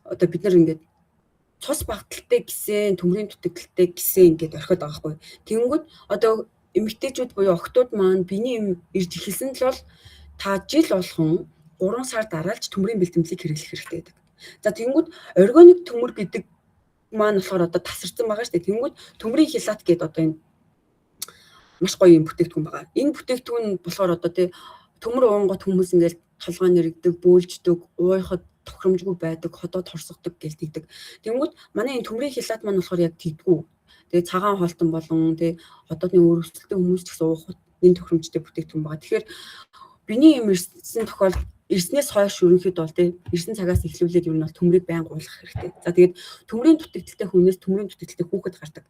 [SPEAKER 1] одоо бид нар ингээд цус багталтай гэсэн төмрийн түтгэлтэй гэсэн ингээд орхиод байгаа хгүй. Тэнгүүд одоо эмэгтэйчүүд буюу охтууд маань биений юм ирж эхэлсэн л бол та жил болгон 3 сар дараалж төмрийн бэлтгэлийг хэрэглэх хэрэгтэй байдаг. За тэнгүүд органик төмөр гэдэг маань болохоор одоо тасарсан байгаа шүү дээ. Тэнгүүд төмрийн хилат гэдэг одоо энэ маш гоё юм бүтээгдэхүүн байгаа. Энэ бүтээгдэхүүн болохоор одоо төмөр уунгот хүмүүс ингээд толгой нэрэгдэг, бөөлждөг, уйхад тохиромжгүй байдаг, ходоод хорсгодог гэж тэгдэг. Тэнгүүд манай энэ төмрийн хилат маань болохоор яг тэгдэггүй. Тэгээ цагаан хоолтон болон ходоодны өөрчлөлттэй хүмүүс ч гэсэн уухад энэ тохиромжтой бүтээгдэхүүн байгаа. Тэгэхээр биений юм ирсэн тохиол ирснээс хойш ерөнхийдөө бол ирсэн цагаас эхлүүлээд ер нь бол төмрийг байнга уулгах хэрэгтэй. За тэгээд төмрийн түтгэлтэй хүнээс төмрийн түтгэлтэй хүүхэд гардаг.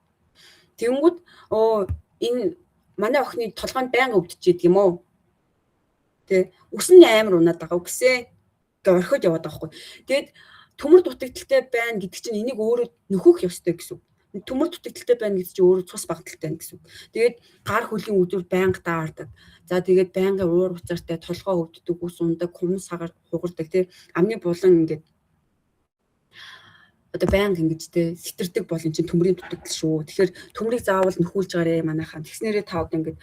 [SPEAKER 1] Тэнгүүд энэ манай охины толгойд байнга өвдөж идэг юм уу? Үсэн амар унаад байгаа үгсээ орхиод яваад байгаа хгүй. Тэгээд төмөр дутагдaltaй байна гэдэг чинь энийг өөрөө нөхөх ёстой гэсэн үг. Төмөр дутагдaltaй байна гэдэг чинь өөрөө цус багталтай гэсэн үг. Тэгээд гар хөлийн үдүр байнга даардаг. За тэгээд байнгын уур уцаартай толгой өвддөг, ус ундаг, хумс сагаар хугардаг амны булан ингээд одоо байнга ингэж сэтэрдэг бол эн чинь төмрийн дутагдал шүү. Тэгэхээр төмрийг заавал нөхүүлж гараа манайхаа. Тэгснээрээ та одоо ингээд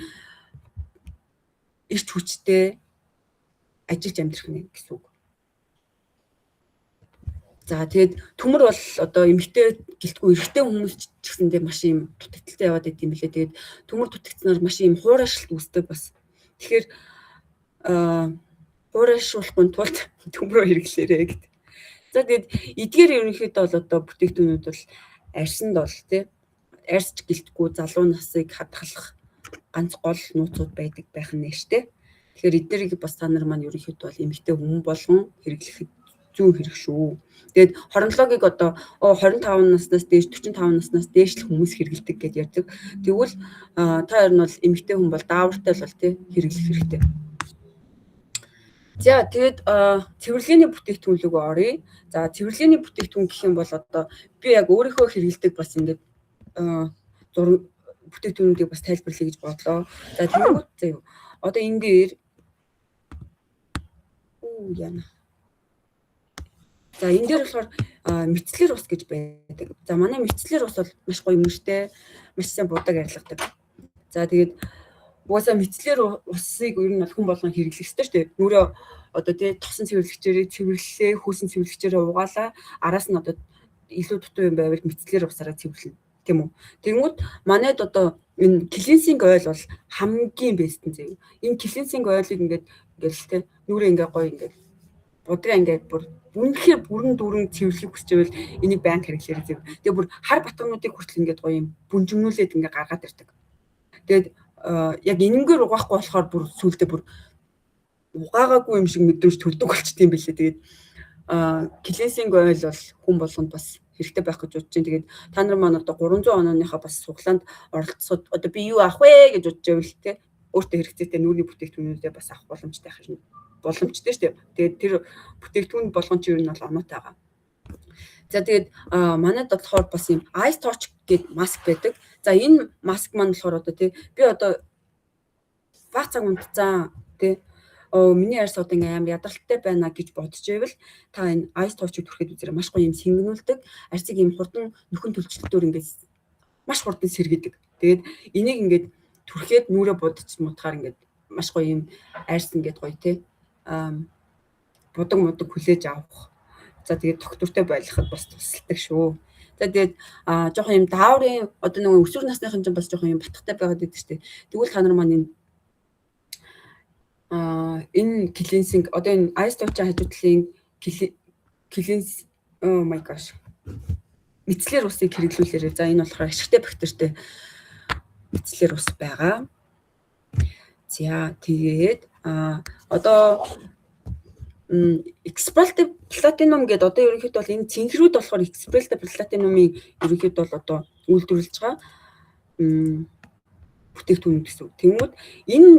[SPEAKER 1] ирч хүчтэй ажиллаж амьдрах нэ гэсэн үг. За тэгээд төмөр бол одоо эмэгтэй гэлтгүй эрэгтэй хүмүүс ч гэсэндээ маш юм дутагдaltaй яваад байт юм билээ. Тэгээд төмөр дутагдсанаар маш юм хуурайшилт үүсдэг бас. Тэгэхээр хуурайшуулахгүй тулд төмрөө хэрэглээрэй гэдэг. За тэгээд эдгээр ерөнхийдөө бол одоо бүтээгдэхүүнүүд бол арьсанд бол арьсч гэлтгүй залуу насыг хадгалах ганц гол нууцуд байдаг байх нь штэ. Тэгэхээр эднэрийг бас та нар маань ерөнхийдөө бол эмэгтэй хүн болгон хэрэглэхэд зүүн хэрэг шүү. Тэгээд хоронлогыг одоо 25 наснаас дээш 45 наснаас дээш л хүмүүс хэрэглэдэг гэж ярьдаг. Тэгвэл та хоёр нь бол эмэгтэй хүн бол даавартай л бол хэрэглэх хэрэгтэй. За тэгээд цэвэрлэгийн бүтээгдэхүүн рүү оръё. За цэвэрлэгийн бүтээгдэхүүн гэх юм бол одоо би яг өөрийнхөө хэрэглэдэг бас ингээд бүтээгдэхүүнүүдийг бас тайлбарлая гэж бодлоо. За тэгвэл одоо энэ дээр яана. За энэ дээр болохоор мэцлэр ус гэж байдаг. За манай мэцлэр ус бол маш гоё юм штэй. Маш сайн будаг арилгадаг. За тэгээд угаасаа мэцлэр усыг ер нь хүн болгон хэрэглэх ёстой шүү дээ. Нүрээ одоо тосон цэвэрлэгчээрээ цэвэрлэлээ, хөөсөн цэвэрлэгчээрээ угаалаа. Араас нь одоо илүү дутуу юм байвал мэцлэр усаараа цэвэрлэнэ. Тийм үү? Тэнгүүд манайд одоо энэ клинсинг ойл бол хамгийн бэст нь заяа. Энэ клинсинг ойлыг ингээд нүрээ ингээ гоё ингээд будгаа ингээд үнэхээр бүрэн дүүрэн цэвэрлэх хүсч байвал энийг банк хэрэглээрэй заяа. Тэгээ бүр хар батгамнуудыг хүртэл ингээд гоё юм бүнжигнүүлээд ингээ гаргаад ирдэг. Тэгээд яг энэнгээр угаахгүй болохоор бүр сүулдэ бүр угаагаагүй юм шиг мэдрэмж төрдөг болчтой юм билээ. Тэгээд клинсинг ойл бол хүн болгонд бас хэрэгтэй байх гэж бодож байна. Тэгээд та нар маань одоо 300 онооныхаа бас суглаанд оролцоход одоо би юу авах вэ гэж бодож байвал өөртөө хэрэгцээтэй нүрийн бүтээгдэхүүнүүдээ бас авах боломжтой шүү дээ. Тэгээд тэр бүтээгдэхүүн болгон ч ер нь бол оноотой байгаа. За тэгээд манайд болохоор бас юм Ice Touch гэдэг маск байдаг. За энэ маск маань болохоор одоо би одоо баг цаг унтцсан миний арьс одоо ингээм амар ядаргалтай байна гэж бодож байвал та энэ Ice Touch-ийг түрхэд үзээрэй. Маш гоё юм сэнгэнүүлдэг. Арьсыг юм хурдан нөхөн төлчлөлтөөр ингээд маш хурдан сэргээдэг. Тэгээд энийг ингээд түрхэд нүрээ будаж мутахаар ингээд маш гоё юм арьс ингээд гоё будаг хүлээж авах. За тэгээд доктортой байлгахад бас тусалдаг шүү. За тэгээд жоохон юм дааврын одоо нөгөө өсвөр насныхан ч бас жоохон юм батхтай байгаад байдаг шүү дээ. Тэгвэл та нар маань энэ клинсинг одоо энэ Ice Touch-ийн хажуудлын клинс oh my gosh. Мэцлэр усыг хэрэглүүлээрэй. За энэ болохоор ашигтай бактеритэй эцлэр ус байгаа. За тэгээд одоо expelled platinum гэдэг одоо ерөнхийдөө бол энэ цэнхрүүд болохоор expelled platinum-ийн ерөнхийдөө бол одоо үйлдвэрлэж байгаа бүтээгдэхүүн гэсэн үг. Тэгмүүд энэ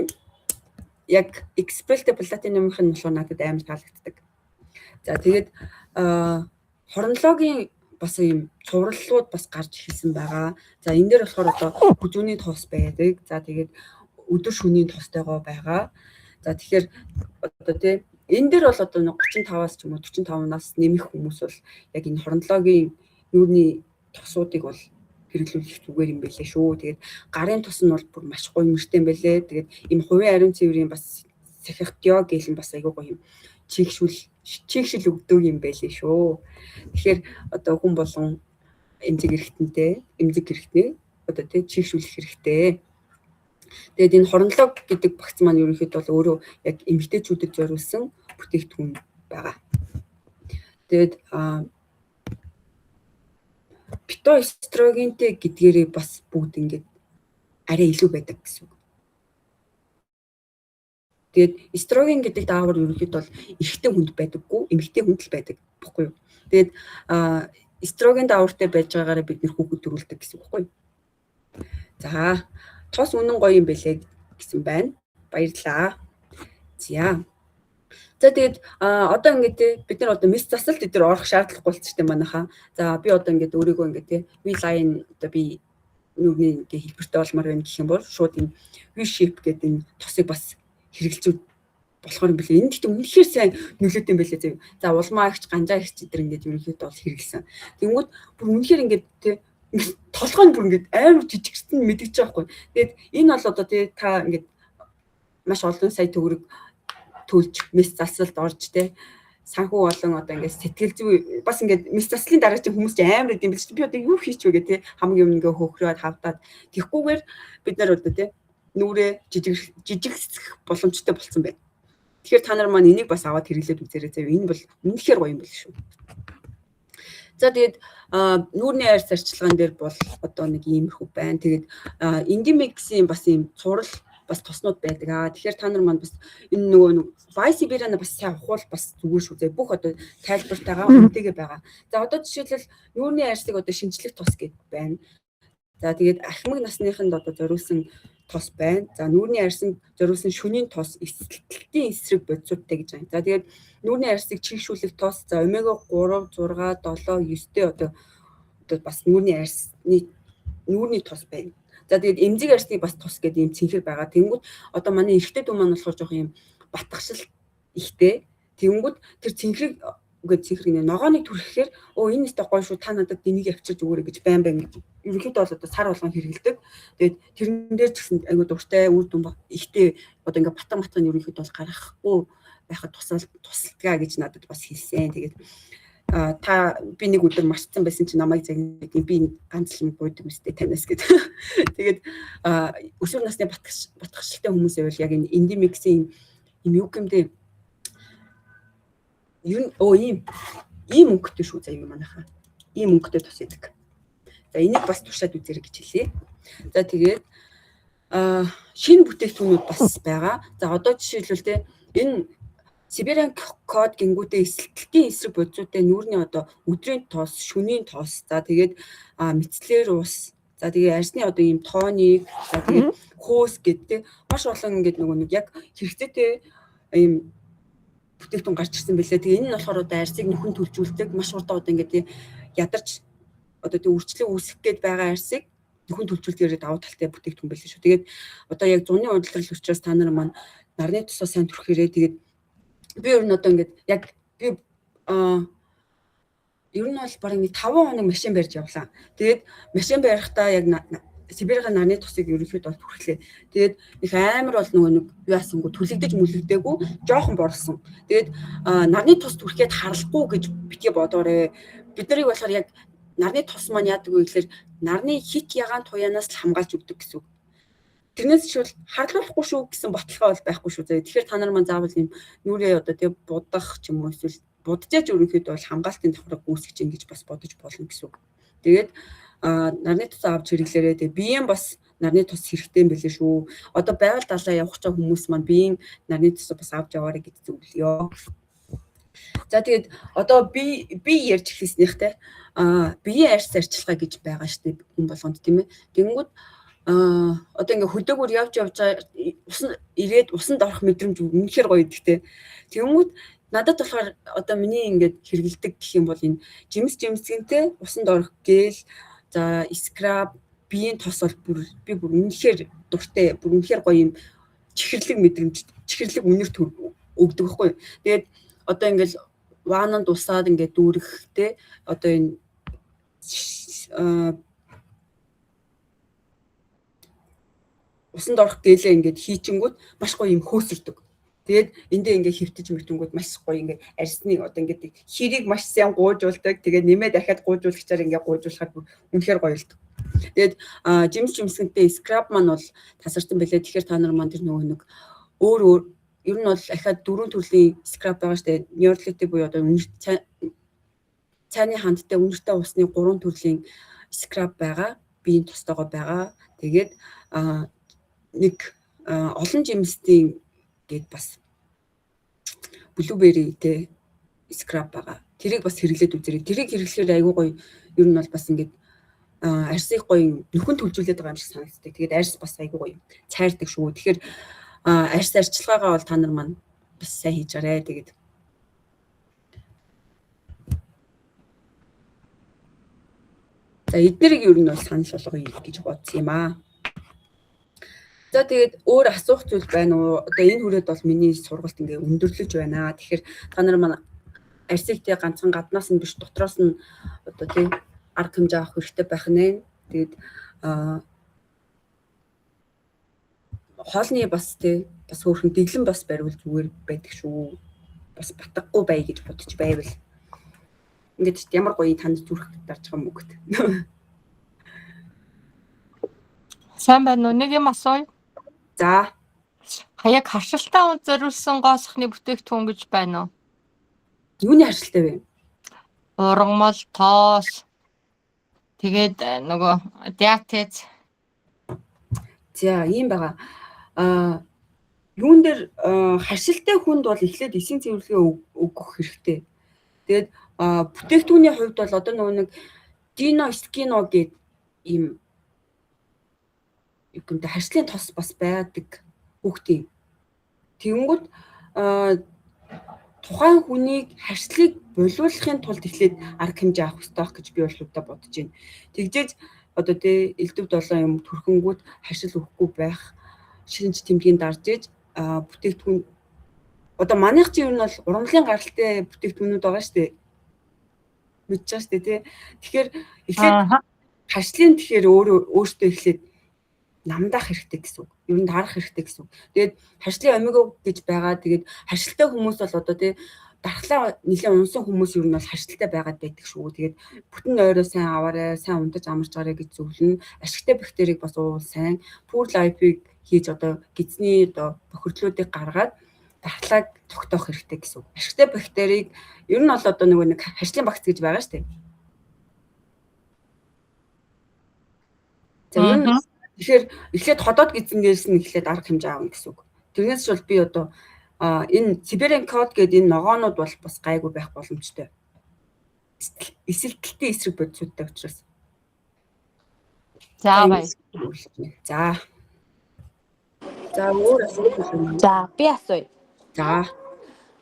[SPEAKER 1] яг expelled platinum-ийнх нь болохоор надад амар таалагддаг. За тэгээд хорнолоогийн бас ийм цувраллууд бас гарч ирсэн байгаа. За энэ дээр болохоор одоо хүзүүний тоос байдаг. За тэгээд өдөр шөнийн тоостойгоо байгаа. За тэгэхээр одоо тийм энэ дээр бол одоо 35-аас ч юм уу 45-наас нэмэх хүмүүс бол яг энэ хорнолоогийн нүүрний тосуудыг бол хэрэглүүлэх зүгээр юм байлээ шүү. Тэгээд гарын тос нь бол бүр маш гоё мөртэй юм байлээ. Тэгээд энэ хувийн ариун цэврийн бас сахихдио гэлэн бас айгүй гоё юм чигшил өгдөг юм байлээ шүү. Тэгэхээр одоо хүн болгон эмзэг хэрэгтэй одоо тийм чигшүүлэх хэрэгтэй. Тэгээд энэ хорнолоо гэдэг багц маань ерөнхийдөө бол өөрөө яг эмэгтэйчүүдэд зориулсан бүтээгдэхүүн байгаа. Тэгээд фитоэстрогентэй гэдгээрээ бас бүгд ингээд арай илүү байдаг гэсэн үг. Тэгээд эстроген гэдэг даавар ерөнхийдөө бол эрэгтэй хүнд байдаггүй, эмэгтэй хүнд л байдаг баггүй юу. Тэгээд эстроген даавартай байж байгаагаараа бид нэр хүүхэд төрүүлдэг гэсэн үг баггүй юу. За тос үнэн гоё юм бэлээ гэсэн байна. Баярлалаа. За тэгээд одоо ингээд бид нар одоо мис засалт дээр орох шаардлагагүй болчихсон манайхаа. За би одоо ингээд өөрийгөө ингээд V-line одоо би нүгний ингээд хэлбэртэй болмоор байна гэх юм бол шууд энэ V-shape гэдэг энэ тосыг бас хэрэгэлцүүд болохоор юм билээ. Энэ гэхдээ үнэхээр сайн нөлөөтэй юм билээ зав. За улмаа ихч ганжаа ихч эдэр ингээд ерөнхийдөө бол хэрэгэлсэн. Тэнгүүд бүр үнэхээр ингээд толгой нь бүр ингээд амар жижигсэн мэдгэж байгаа байхгүй. Тэгээд энэ бол одоо та ингээд маш олон сая төгрөг төлж мис засалд орж санхүү болон одоо ингээд сэтгэл зүй бас ингээд мис заслын дараа чинь хүмүүс чинь амар идэм билж би одоо юу хийч вэ гэх хамгийн өмнө ингээ хөхрөөд хавдаад тэгхгүйгээр бид нар одоо нүрээ жижигсэх боломжтой болсон байна. Тэгэхээр та нар маань энийг бас аваад хэрэглээд үзээрэй зав. Энэ бол үнэхээр гоё юм байна шүү. За тэгээд нүүрний арьс арчилгаан дээр бол одоо нэг иймэрхүү байна. Тэгээд Indimix-ийн бас ийм цуврал бас тоснууд байдаг. Тэгэхээр та нар маань бас энэ нөгөө Vice-Siberian бас сайн ухуул бас зүгээр шүү зэ. Бүх одоо тайлбартайгаа үнэтэйгээ байгаа. За одоо жишээлбэл нүүрний арьсыг одоо шинжлэх тос гэдэг байна. За тэгээд ахмаг насныханд одоо зориулсан тос байна. За нүүрний арьсанд зориулсан шөнийн тос, эсэлтэлтийн эсрэг бодисуудтай гэж байна. За тэгээд нүүрний арьсыг чигшүүлэх тос, за омега 3, 6, 7, 9-тэй одоо бас нүүрний арьсны нүүрний тос байна. За тэгээд эмзэг арьсны бас тос гэдэг юм цэнхэр байгаа. Тэнгүүд одоо манай эрэгтэй дүү маань болохоор жоох юм батгшил ихтэй. Тэнгүүд тэр цэнхрийг үгээд цэнхрийг ногооныг түрхэхээр энэ өстой гоё шүү та надад энийг авчирч өгөөрэй гэж байн ерөнхийдөө бол одоо сар болгон хэрэгэлдэг. Тэгээд тэрэн дээр ч гэсэн айгуу дуртай үр дүн ихтэй одоо ингээ батан ерөнхийдөө бол гаргахгүй байхад тусалдгаа гэж надад бас хэлсэн. Тэгээд та би нэг өдөр марцсан байсан чи намайг загнаад би ганц л буудаг мэт танаас гэдэг. Тэгээд өсвөр насны батгшилтай хүмүүс байвал яг энэ Indimix-ийн юм юу гэмдээ ийм өнгөтэй шүү заяа манайхаа. Ийм өнгөтэй тос идэг. За энийг бас туршаад үзээрэй гэж хэлье. За тэгээд шинэ бүтээгдэхүүнүүд бас байгаа. За одоо жишээлбэл энэ Siberian код гингүүтээ эсэлтэлтийн эсрэг бодисуудтай нүүрний одоо өдрийн тоос, шөнийн тоос, за тэгээд мэтлэр ус, за тэгээд арьсны одоо ийм тооник, за тэгээд хөөс гэдэг маш олон ингээд нөгөө нэг яг хэрэгцээтэй ийм бүтээгдэхүүн гарч ирсэн байлээ. Тэгээ энэ нь болохоор одоо арьсыг нөхөн төлжүүлдэг, маш урдаа одоо ингээд ядарч одоо тэг үрчлэг үүсгэх гээд байгаа арьсыг нөхөн төлжүүлдгээр давуу талтай бүтээгдэхүүн байлээ шүү. Тэгээд одоо яг зуны удирдал учраас та нар маань нарны тусаа сайн түрхээрээ тэгээд би ер нь одоо ингээд яг би ер нь бол бараг 5 хоног машин барьж явлаа. Тэгээд машин барихтаа яг Сибирийн нарны тусыг ерөнхийдөө бол түрхлээ. Тэгээд их амар бол нөгөө нэг юу яасангүй түлэгдэж мүлэгдээгүй жоохон борсон. Тэгээд нарны тус түрхгээд харахгүй гэж битгий бодоорой. Бид нарыг болохоор яг нарны тус маань яадаг вэ гэхээр нарны хит ягаан туяанаас л хамгаалж өгдөг гэсэн үг. Тэрнээс ч бол харлуулахгүй шүү гэсэн баталгаа бол байхгүй шүү. Тэгэхээр та нар маань заавал юм нүрээ одоо тэг будах ч юм уу эсвэл будажаач ерөнхийдөө бол хамгаалтын давхраг үүсгэж ин гэж бас бодож болно гэсэн үг. Тэгээд нарны тус авч хэрэглээрээ тэг биеэн бас нарны тус хэрэгтэй юм билээ шүү. Одоо байгаль далаа явах ч хүмүүс маань биеийн нарны тус бас авч яваарай гэж зөвлөё. За тэгээд одоо би ярьж эхлэснийхтэй биеийн арьс арчилгаа гэж байгаа шүү дээ хүн болгонд тийм ээ. Тэнгүүд одоо ингээ хөдөөгөр явж ирээд усанд орох мэдрэмж үнэхээр гоё идэгтэй. Тэнгүүд надад болохоор одоо миний ингээд хэрэгэлдэг гэх юм бол энэ жимсгэнтэй усанд орох гэл за скраб биеийн тос бол би бүр үнэхээр дуртай бүр үнэхээр гоё юм чихэрлэг мэдрэмж чихэрлэг үнэр өгдөг байхгүй. Тэгээд одоо ингээл вананд усаад ингээд дүүрэхтэй одоо энэ усанд орох гэлээ ингээд хийчингүүд маш гоё юм хөөсөрдөг. Тэгээд эндээ ингээд хөвтөж мөртөнгүүд маш гоё ингээд арьсны одоо ингээд хэрийг маш сайн гуйжуулдаг. Тэгээд нэмээ дахиад гуйжуулагчаар ингээд гуйжуулахад үнэхээр гоё болдог. Тэгээд жимсгэнтэй скраб маань бол тасарсан байлээ. Тэгэхээр та нар маань тэр нөгөө нэг өөр ер нь бол ахаад 4 төрлийн скраб байгаа шүү дээ. Neurolytic буюу одоо цайны хандтай үнэртэй усны 3 төрлийн скраб байгаа. Биеийн тостойгоо байгаа. Тэгээд нэг олон жимсийн гээд бас блуберитэй скраб байгаа. Тэрийг бас хэрэглээд үзээрэй. Тэрийг хэрэглэхээр айгүй гоё. Ер нь бол бас ингээд арьсыг гоё нөхөн төлжүүлээд байгаа юм шиг санагддаг. Тэгээд арьс бас айгүй гоё цайрдаг шүү. Тэгэхээр арьс арчилгаагаа бол та нар маань бас сайн хийж арай. Тэгээд за эднэрийг ер нь бол санал болгоё гэж бодсон юм аа. За тэгээд өөр асуух зүйл байна уу? Одоо энэ хүрээд бол миний сургалт ингээ өндөрлөж байна. Тэгэхээр та нар маань арьсыг тэг ганцхан гаднаас нь биш дотроос нь одоо тий арга хэмжээ авах хэрэгтэй байх нэ. Тэгээд хоолны бас тий бас хөөрхөн дэглэн бас бариул зүгээр байдаг шүү. Бас батгахгүй бай гэж бодож байвал. Ингээд ямар гоё танд зүрх дарж байгаа юм өгт.
[SPEAKER 2] Сайн байна уу? Нэг юм асууя.
[SPEAKER 1] За.
[SPEAKER 2] Хаяг харшилтай унд зориулсан гоосхны бүтээгдэхүүн гэж байна уу?
[SPEAKER 1] Юуны харшилтай вэ?
[SPEAKER 2] Ургамал, тоос. Тэгээд нөгөө диатез.
[SPEAKER 1] За, ийм байгаа. Юун дээр харшилтай хүнд бол эхлээд эсийн цэвэрлэгээ өгөх хэрэгтэй. Тэгээд бүтээгдэхүүний хувьд бол одоо нөгөө нэг дино скино гэдэг ийм юугэнтэй харшлын тос бас байдаг хүүхдийн. Тэгэнгүүт тухайн хүнийг харшлыг болиулахын тулд эхлээд арга хэмжээ авах хэрэгтэй гэж би бол өдөө бодож байна. Тэгжээж одоо тий элдв 7 юм төрхөнгүүд харшил өгөхгүй байх шинж тэмдгийн дарж иж бүтээгдэхүүн одоо манайх чинь ер нь бол ургамлын гаралтай бүтээгдэхүүнүүд байгаа шүү дээ. Мэдж байгаа шүү дээ тий. Тэгэхээр эхлээд харшлын тэгэхээр өөртөө эхлээд намдах хэрэгтэй гэсэн үг. Ер нь харах хэрэгтэй гэсэн үг. Тэгээд харшлын омега гэж байгаа. Тэгээд харшилтай хүмүүс бол одоо тий дархлаа нэлээд унсан хүмүүс ер нь бол харшилтай байгаад байдаг шүү. Тэгээд бүтэн ойроо сайн аваарай, сайн унтаж амарч гараа гэж зөвлөнө. Ашигтай бактерийг бас уул сайн. Pure Life-ыг хийж одоо гидсний одоо бохирдлуудыг гаргаад дархлааг тогтоох хэрэгтэй гэсэн үг. Ашигтай бактерийг ер нь бол одоо нэг харшлын багц гэж байгаа шүү дээ. За ер нь тэгэхээр эхлээд ходоод гидсэнгээс нь эхлээд арга хэмжээ аавна гэсэн үг. Тэрнээс ч бол би одоо энэ Siberian Cat гэдэг энэ ногоонууд бол бас гайгүй байх боломжтой. Эсэлтэлтийн эсрэг бодисуудтай учраас.
[SPEAKER 2] За бай.
[SPEAKER 1] За. За өөр асуулт байна.
[SPEAKER 3] За би асууя.
[SPEAKER 1] За.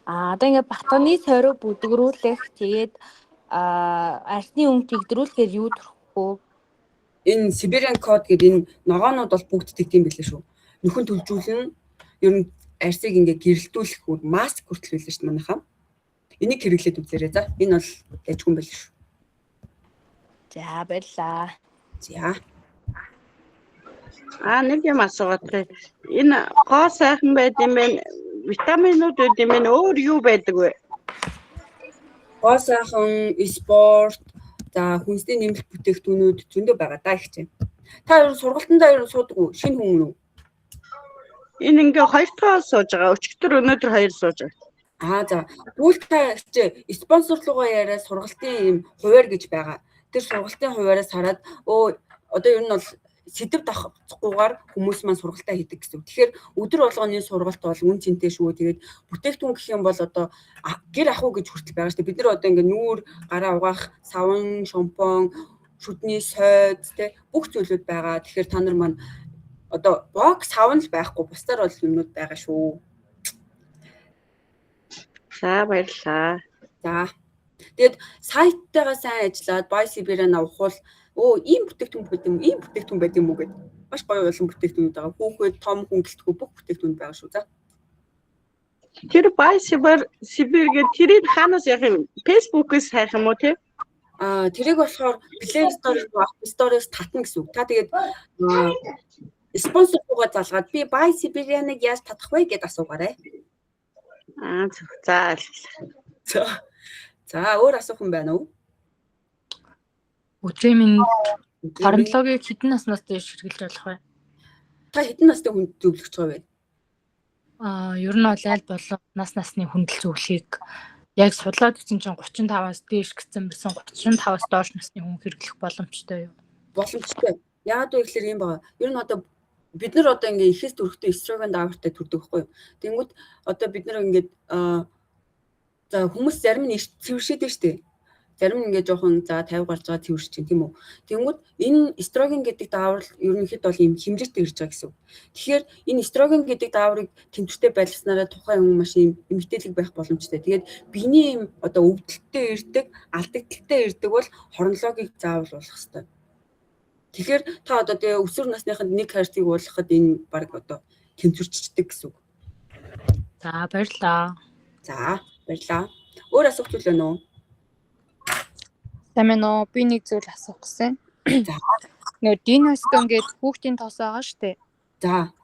[SPEAKER 3] Одоо ингээд батганы сойрог бүдгрүүлэх тэгээд арсны өнгө тэгдрүүлэхээр юу төрөх вэ?
[SPEAKER 1] Энэ Siberian Cat гэдэг энэ ногоонууд бол бүгд тэгдэм билээ шүү. Нөхөн төлжүүлэн ер нь арсыг ингээ гэрэлтүүлэх үр маск хүртэл байлаа шүү манайхаа. Энийг хэрэглээд үзээрэй. За энэ бол яжгүй юм байл шүү.
[SPEAKER 3] За баярлаа.
[SPEAKER 1] За.
[SPEAKER 4] Нэг юм асуугаад байна. Энэ гоо сайхан байд юм бэ? Витаминууд байд юм бэ? Өөр юу байдаг вэ?
[SPEAKER 1] Гоо сайхан, спорт, за хүнсний нэмэлт бүтээгдэхүүнүүд зөндөө байгаа даа их чинь. Та ер нь сургалтандаа ер нь суудаг уу? Шинэ хүн үү?
[SPEAKER 4] Энэ ингээ хоёр дахь сууж байгаа. Өчигдөр өнөөдөр хоёр сууж байгаа.
[SPEAKER 1] За. Тэгвэл та чи спонсорлогоо яриа сургалтын юм хуваар гэж байгаа. Тэр сургалтын хуваараас хараад одоо ер нь бол сэдв давхгүйгээр хүмүүс маань сургалтаа хийдэг гэсэн. Тэгэхээр өдөр болгоны сургалт бол үн цэнтэй шүү. Тэгээд бүтээгдэхүүн гэх юм бол одоо гэр ах уу гэж хүртэл байгаа шүү дээ. Бид нар одоо ингээд нүүр, гараа угаах, савн, шампунь, шүдний сойд тэ бүх зүйлүүд байгаа. Тэгэхээр та нар маань одоо бокс савн л байхгүй, бусдаар бол юмнууд байгаа шүү.
[SPEAKER 4] За баярлалаа.
[SPEAKER 1] За. Тэгээд сайттайгаа сайн ажиллаад Buy Siberia-н авахвал ийм бүтээгдэхүүн байт юм уу гэдэг. Маш гоё олон бүтээгдэхүүнүүд байгаа. Хүүхэд, том хүн гэлтгүй бүх бүтээгдэхүүн байгаа шүү. За.
[SPEAKER 4] Тэр Buy Siberia тэрийг хаанаас яах юм? Facebook-ээс хайх юм уу те?
[SPEAKER 1] Тэрийг болохоор Play Store-ээс татна гэсэн үг. Та тэгээд спонсор руугаа залгаад би Buy Siberia-ныг яаж татах вэ гэдээ асуугаарай.
[SPEAKER 4] За.
[SPEAKER 1] За, өөр асуух юм байна уу?
[SPEAKER 3] Өдрийн минь хорнологыг хэдэн наснаас дээш хэрэглэж болох вэ?
[SPEAKER 1] Та хэдэн настай хүнд зөвлөгч байгаа вэ?
[SPEAKER 3] Ер нь бол аль болон насны хүндэл зөвлөхийг яг судлаад үзсэн чинь 35-аас дээш гэсэн байсан 35-аас доош насны хүн хэрэглэх боломжтой юу?
[SPEAKER 1] Боломжтой. Яагаад вэ гэхээр юм байгаа. Ер нь одоо бид нар одоо ингээ ихээс дөрөвтэй эстрогон даавартай төрдөг байхгүй юу? Тэнгүүд одоо бид нар ингээд за хүмүүс зарим нь цэвэршээдэг шүү дээ. Зарим нь ингээ жоохон за 50 гарч байгаа цэвэрш чинь тийм үү. Тэнгүүд энэ эстроген гэдэг даавар ерөнхийдөө бол юм хэмжээтэй ирж байгаа гэсэн үг. Тэгэхээр энэ эстроген гэдэг дааврыг тэмцвэртэй байлгаснараа тухайн хүн маш юм эмгтээлэг байх боломжтой. Тэгээд биений юм одоо өвдөлттэй ирдэг, алдагдaltaй ирдэг бол хорнологийг заавал уулах хэрэгтэй. Тэгэхээр та одоо тэгээ өсвөр насныханд нэг хайрцгийг уулгахад энэ баг одоо тэмцвэрчдэг гэсэн үг.
[SPEAKER 3] За баярлалаа.
[SPEAKER 1] За баярлалаа. Өөр асуулт үл байна уу?
[SPEAKER 5] Тамино би нэг зүйл асуух гэсэн.
[SPEAKER 1] За.
[SPEAKER 5] Нөө Диностон гэдэг хүүхдийн тоос байгаа штэ.
[SPEAKER 1] За.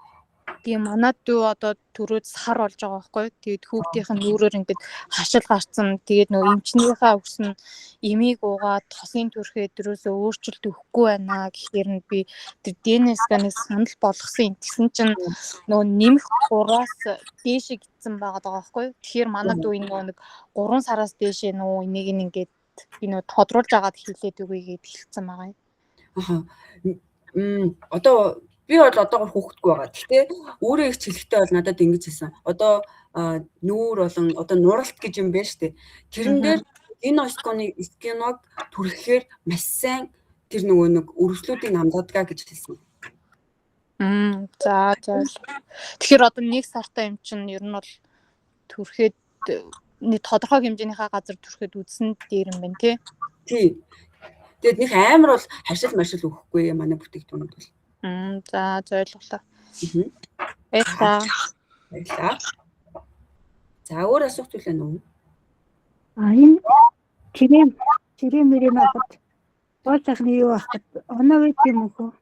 [SPEAKER 5] Тийм манад дүү одоо төрөөд сар болж байгаа байхгүй. Тэгээд хүүхдийнх нь нүрээр ингээд хашил гарцсан. Тэгээд нөө эмчнийхээ өгсөн эмийг уугаад тосын төрхөө дөрөөсөө өөрчлөлт өгөхгүй байна гэхээр нь би тэр ДНС-ганыг санал болгосон. Тэгсэн чинь нөө нэмэх 3-аас дээшээ гитсэн байгаа байхгүй. Тэгэхээр манад дүү энэ нэг 3 сараас дээшээ нөө энийг ингээд би нөө тодруулж агаад хэлээд өгье гэд хэлсэн байгаа юм.
[SPEAKER 1] Одоо би бол одоогор хүүхдгүй байгаа. Гэхдээ өөрөө их хэлэхдээ бол надад ингэж хэлсэн. Одоо нүүр болон одоо нуралт гэж юм байна шүү дээ. Тэрэн дээр энэ скиног түрхэхээр маш сайн тэр нөгөө нэг өргөслүүдийг намдадгаа гэж хэлсэн.
[SPEAKER 5] За. Тэгэхээр одоо нэг сартаа юм чинь ер нь бол түрхэд нэг тодорхой хэмжээнийхээ газар түрхэд үзсэн дээр юм байна тий.
[SPEAKER 1] Тэгээд нэг амар бол харшил маршил өгөхгүй манай бүтээгдэхүүнүүд бол.
[SPEAKER 5] За ойлголоо. Баярлалаа.
[SPEAKER 1] За өөр асуулт үл байна уу?
[SPEAKER 6] Энэ чирэмэрийн авахд гоо сайхны юу авахд оноо байт юм уу?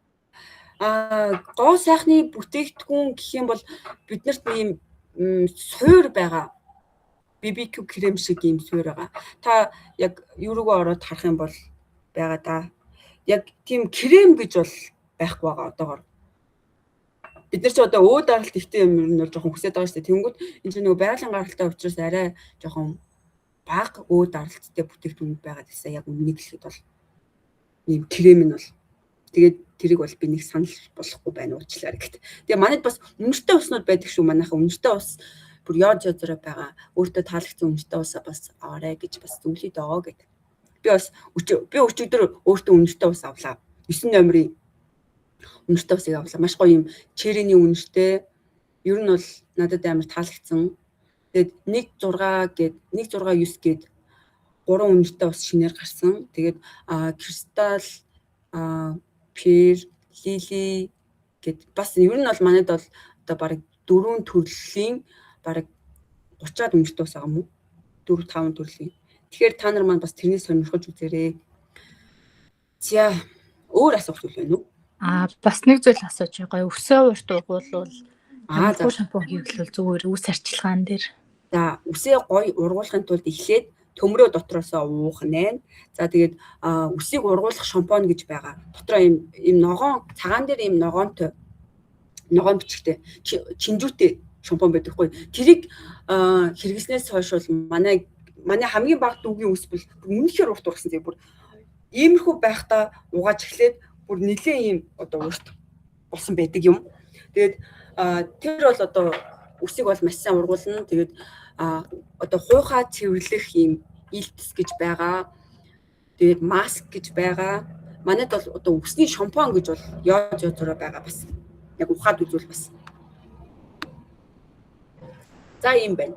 [SPEAKER 1] Гоо сайхны бүтээгдэхүүн гэх юм бол биднэрт ийм суур байгаа. BBQ крем шиг ийм суур байгаа. Та яг юу руугаа ороод харах юм бол байгаа да. Яг тийм крем гэж бол байхгүй байгаа одоогор. Бид нар ч одоо өө даралт ихтэй юм ер нь бол жоохон хүсэж байгаа шүү дээ. Тэнгүүд энэ чинь нөгөө байгалийн гаралтай учраас арай жоохон бага өө даралттай бүтээгдэхүүн байгаад байсан. Яг үннийг хэлэхэд бол ийм крем нь бол тэгээд тэрийг бол би нэг санал болохгүй байна уучлаарай гэт. Тэгээ манайд бас үнэртэй уснууд байдаг шүү. Манайхаа үнэртэй ус бүр яод зөрөө байгаа. Өөртөө таалагдсан үнэртэй усаа бас аваарай гэж бас зөвлөд байгаа гэт. Би өчигдөр өөртөө үнэртэй ус авлаа. 9 номерын үнэртэй усыг авлаа. Маш гоё юм черэний үнэртэй. Ер нь бол надад амар таалагдсан. Тэгээд 169 гээд 3 үнэртэй ус шинээр гарсан. Тэгээд кристал пер лили гэд бас ер нь бол манайд бол одоо баг 4 төрлийн баг 30-аад үнэртэй ус байгаа юм уу? 4-5 төрлийн. Тэгэхээр та нар маань бас тэрнээс сонирхож үзээрэй. За өөр асуулт байна уу?
[SPEAKER 3] Бас нэг зүйл асууж байгаа. Өсөө урт угуулвал шампунь хийвэл зүгээр үс арчилгаан дээр.
[SPEAKER 1] За үсээ гоё ургуулахын тулд эхлээд төмрөө дотроосоо уух нэ. За тэгээд үсийг ургуулах шампунь гэж байгаа. Дотроо ийм ногоон цагаан дээр ийм ногоон бичгтэй чинжүүтэй шампунь байдаг хгүй. Тэрийг хэрэглэснээс хойш бол манай хамгийн бага дүүгийн үс бол үнэхээр урт ургасан зэрэг бүр иймэрхүү байхдаа угааж эхлээд бүр нэлээд ийм одоо урт болсон байдаг юм. Тэгээд тэр бол одоо үсийг бол маш сайн ургуулна. Тэгээд одоо хуухаа цэвэрлэх ийм илтс гэж байгаа. Тэгээд маск гэж байгаа. Манайд бол одоо үсний шампунь гэж бол яаж зураа байгаа бас. Яг ухаад үзүүл бас. За ийм байна.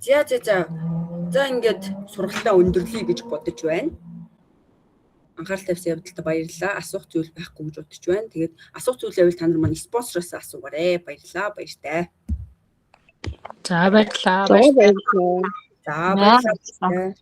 [SPEAKER 1] За ингээд сургалтаа өндөрлөе гэж бодож байна. Анхаарал тавьсан явдалтай баярлалаа. Асуух зүйл байхгүй гэж бодож байна. Тэгээд асуух зүйл байвал та нар маань спонсороос асуугаарай. Баярлалаа. Баяртай.
[SPEAKER 3] За баярлалаа.
[SPEAKER 4] За баярлалаа.
[SPEAKER 1] За баярлалаа.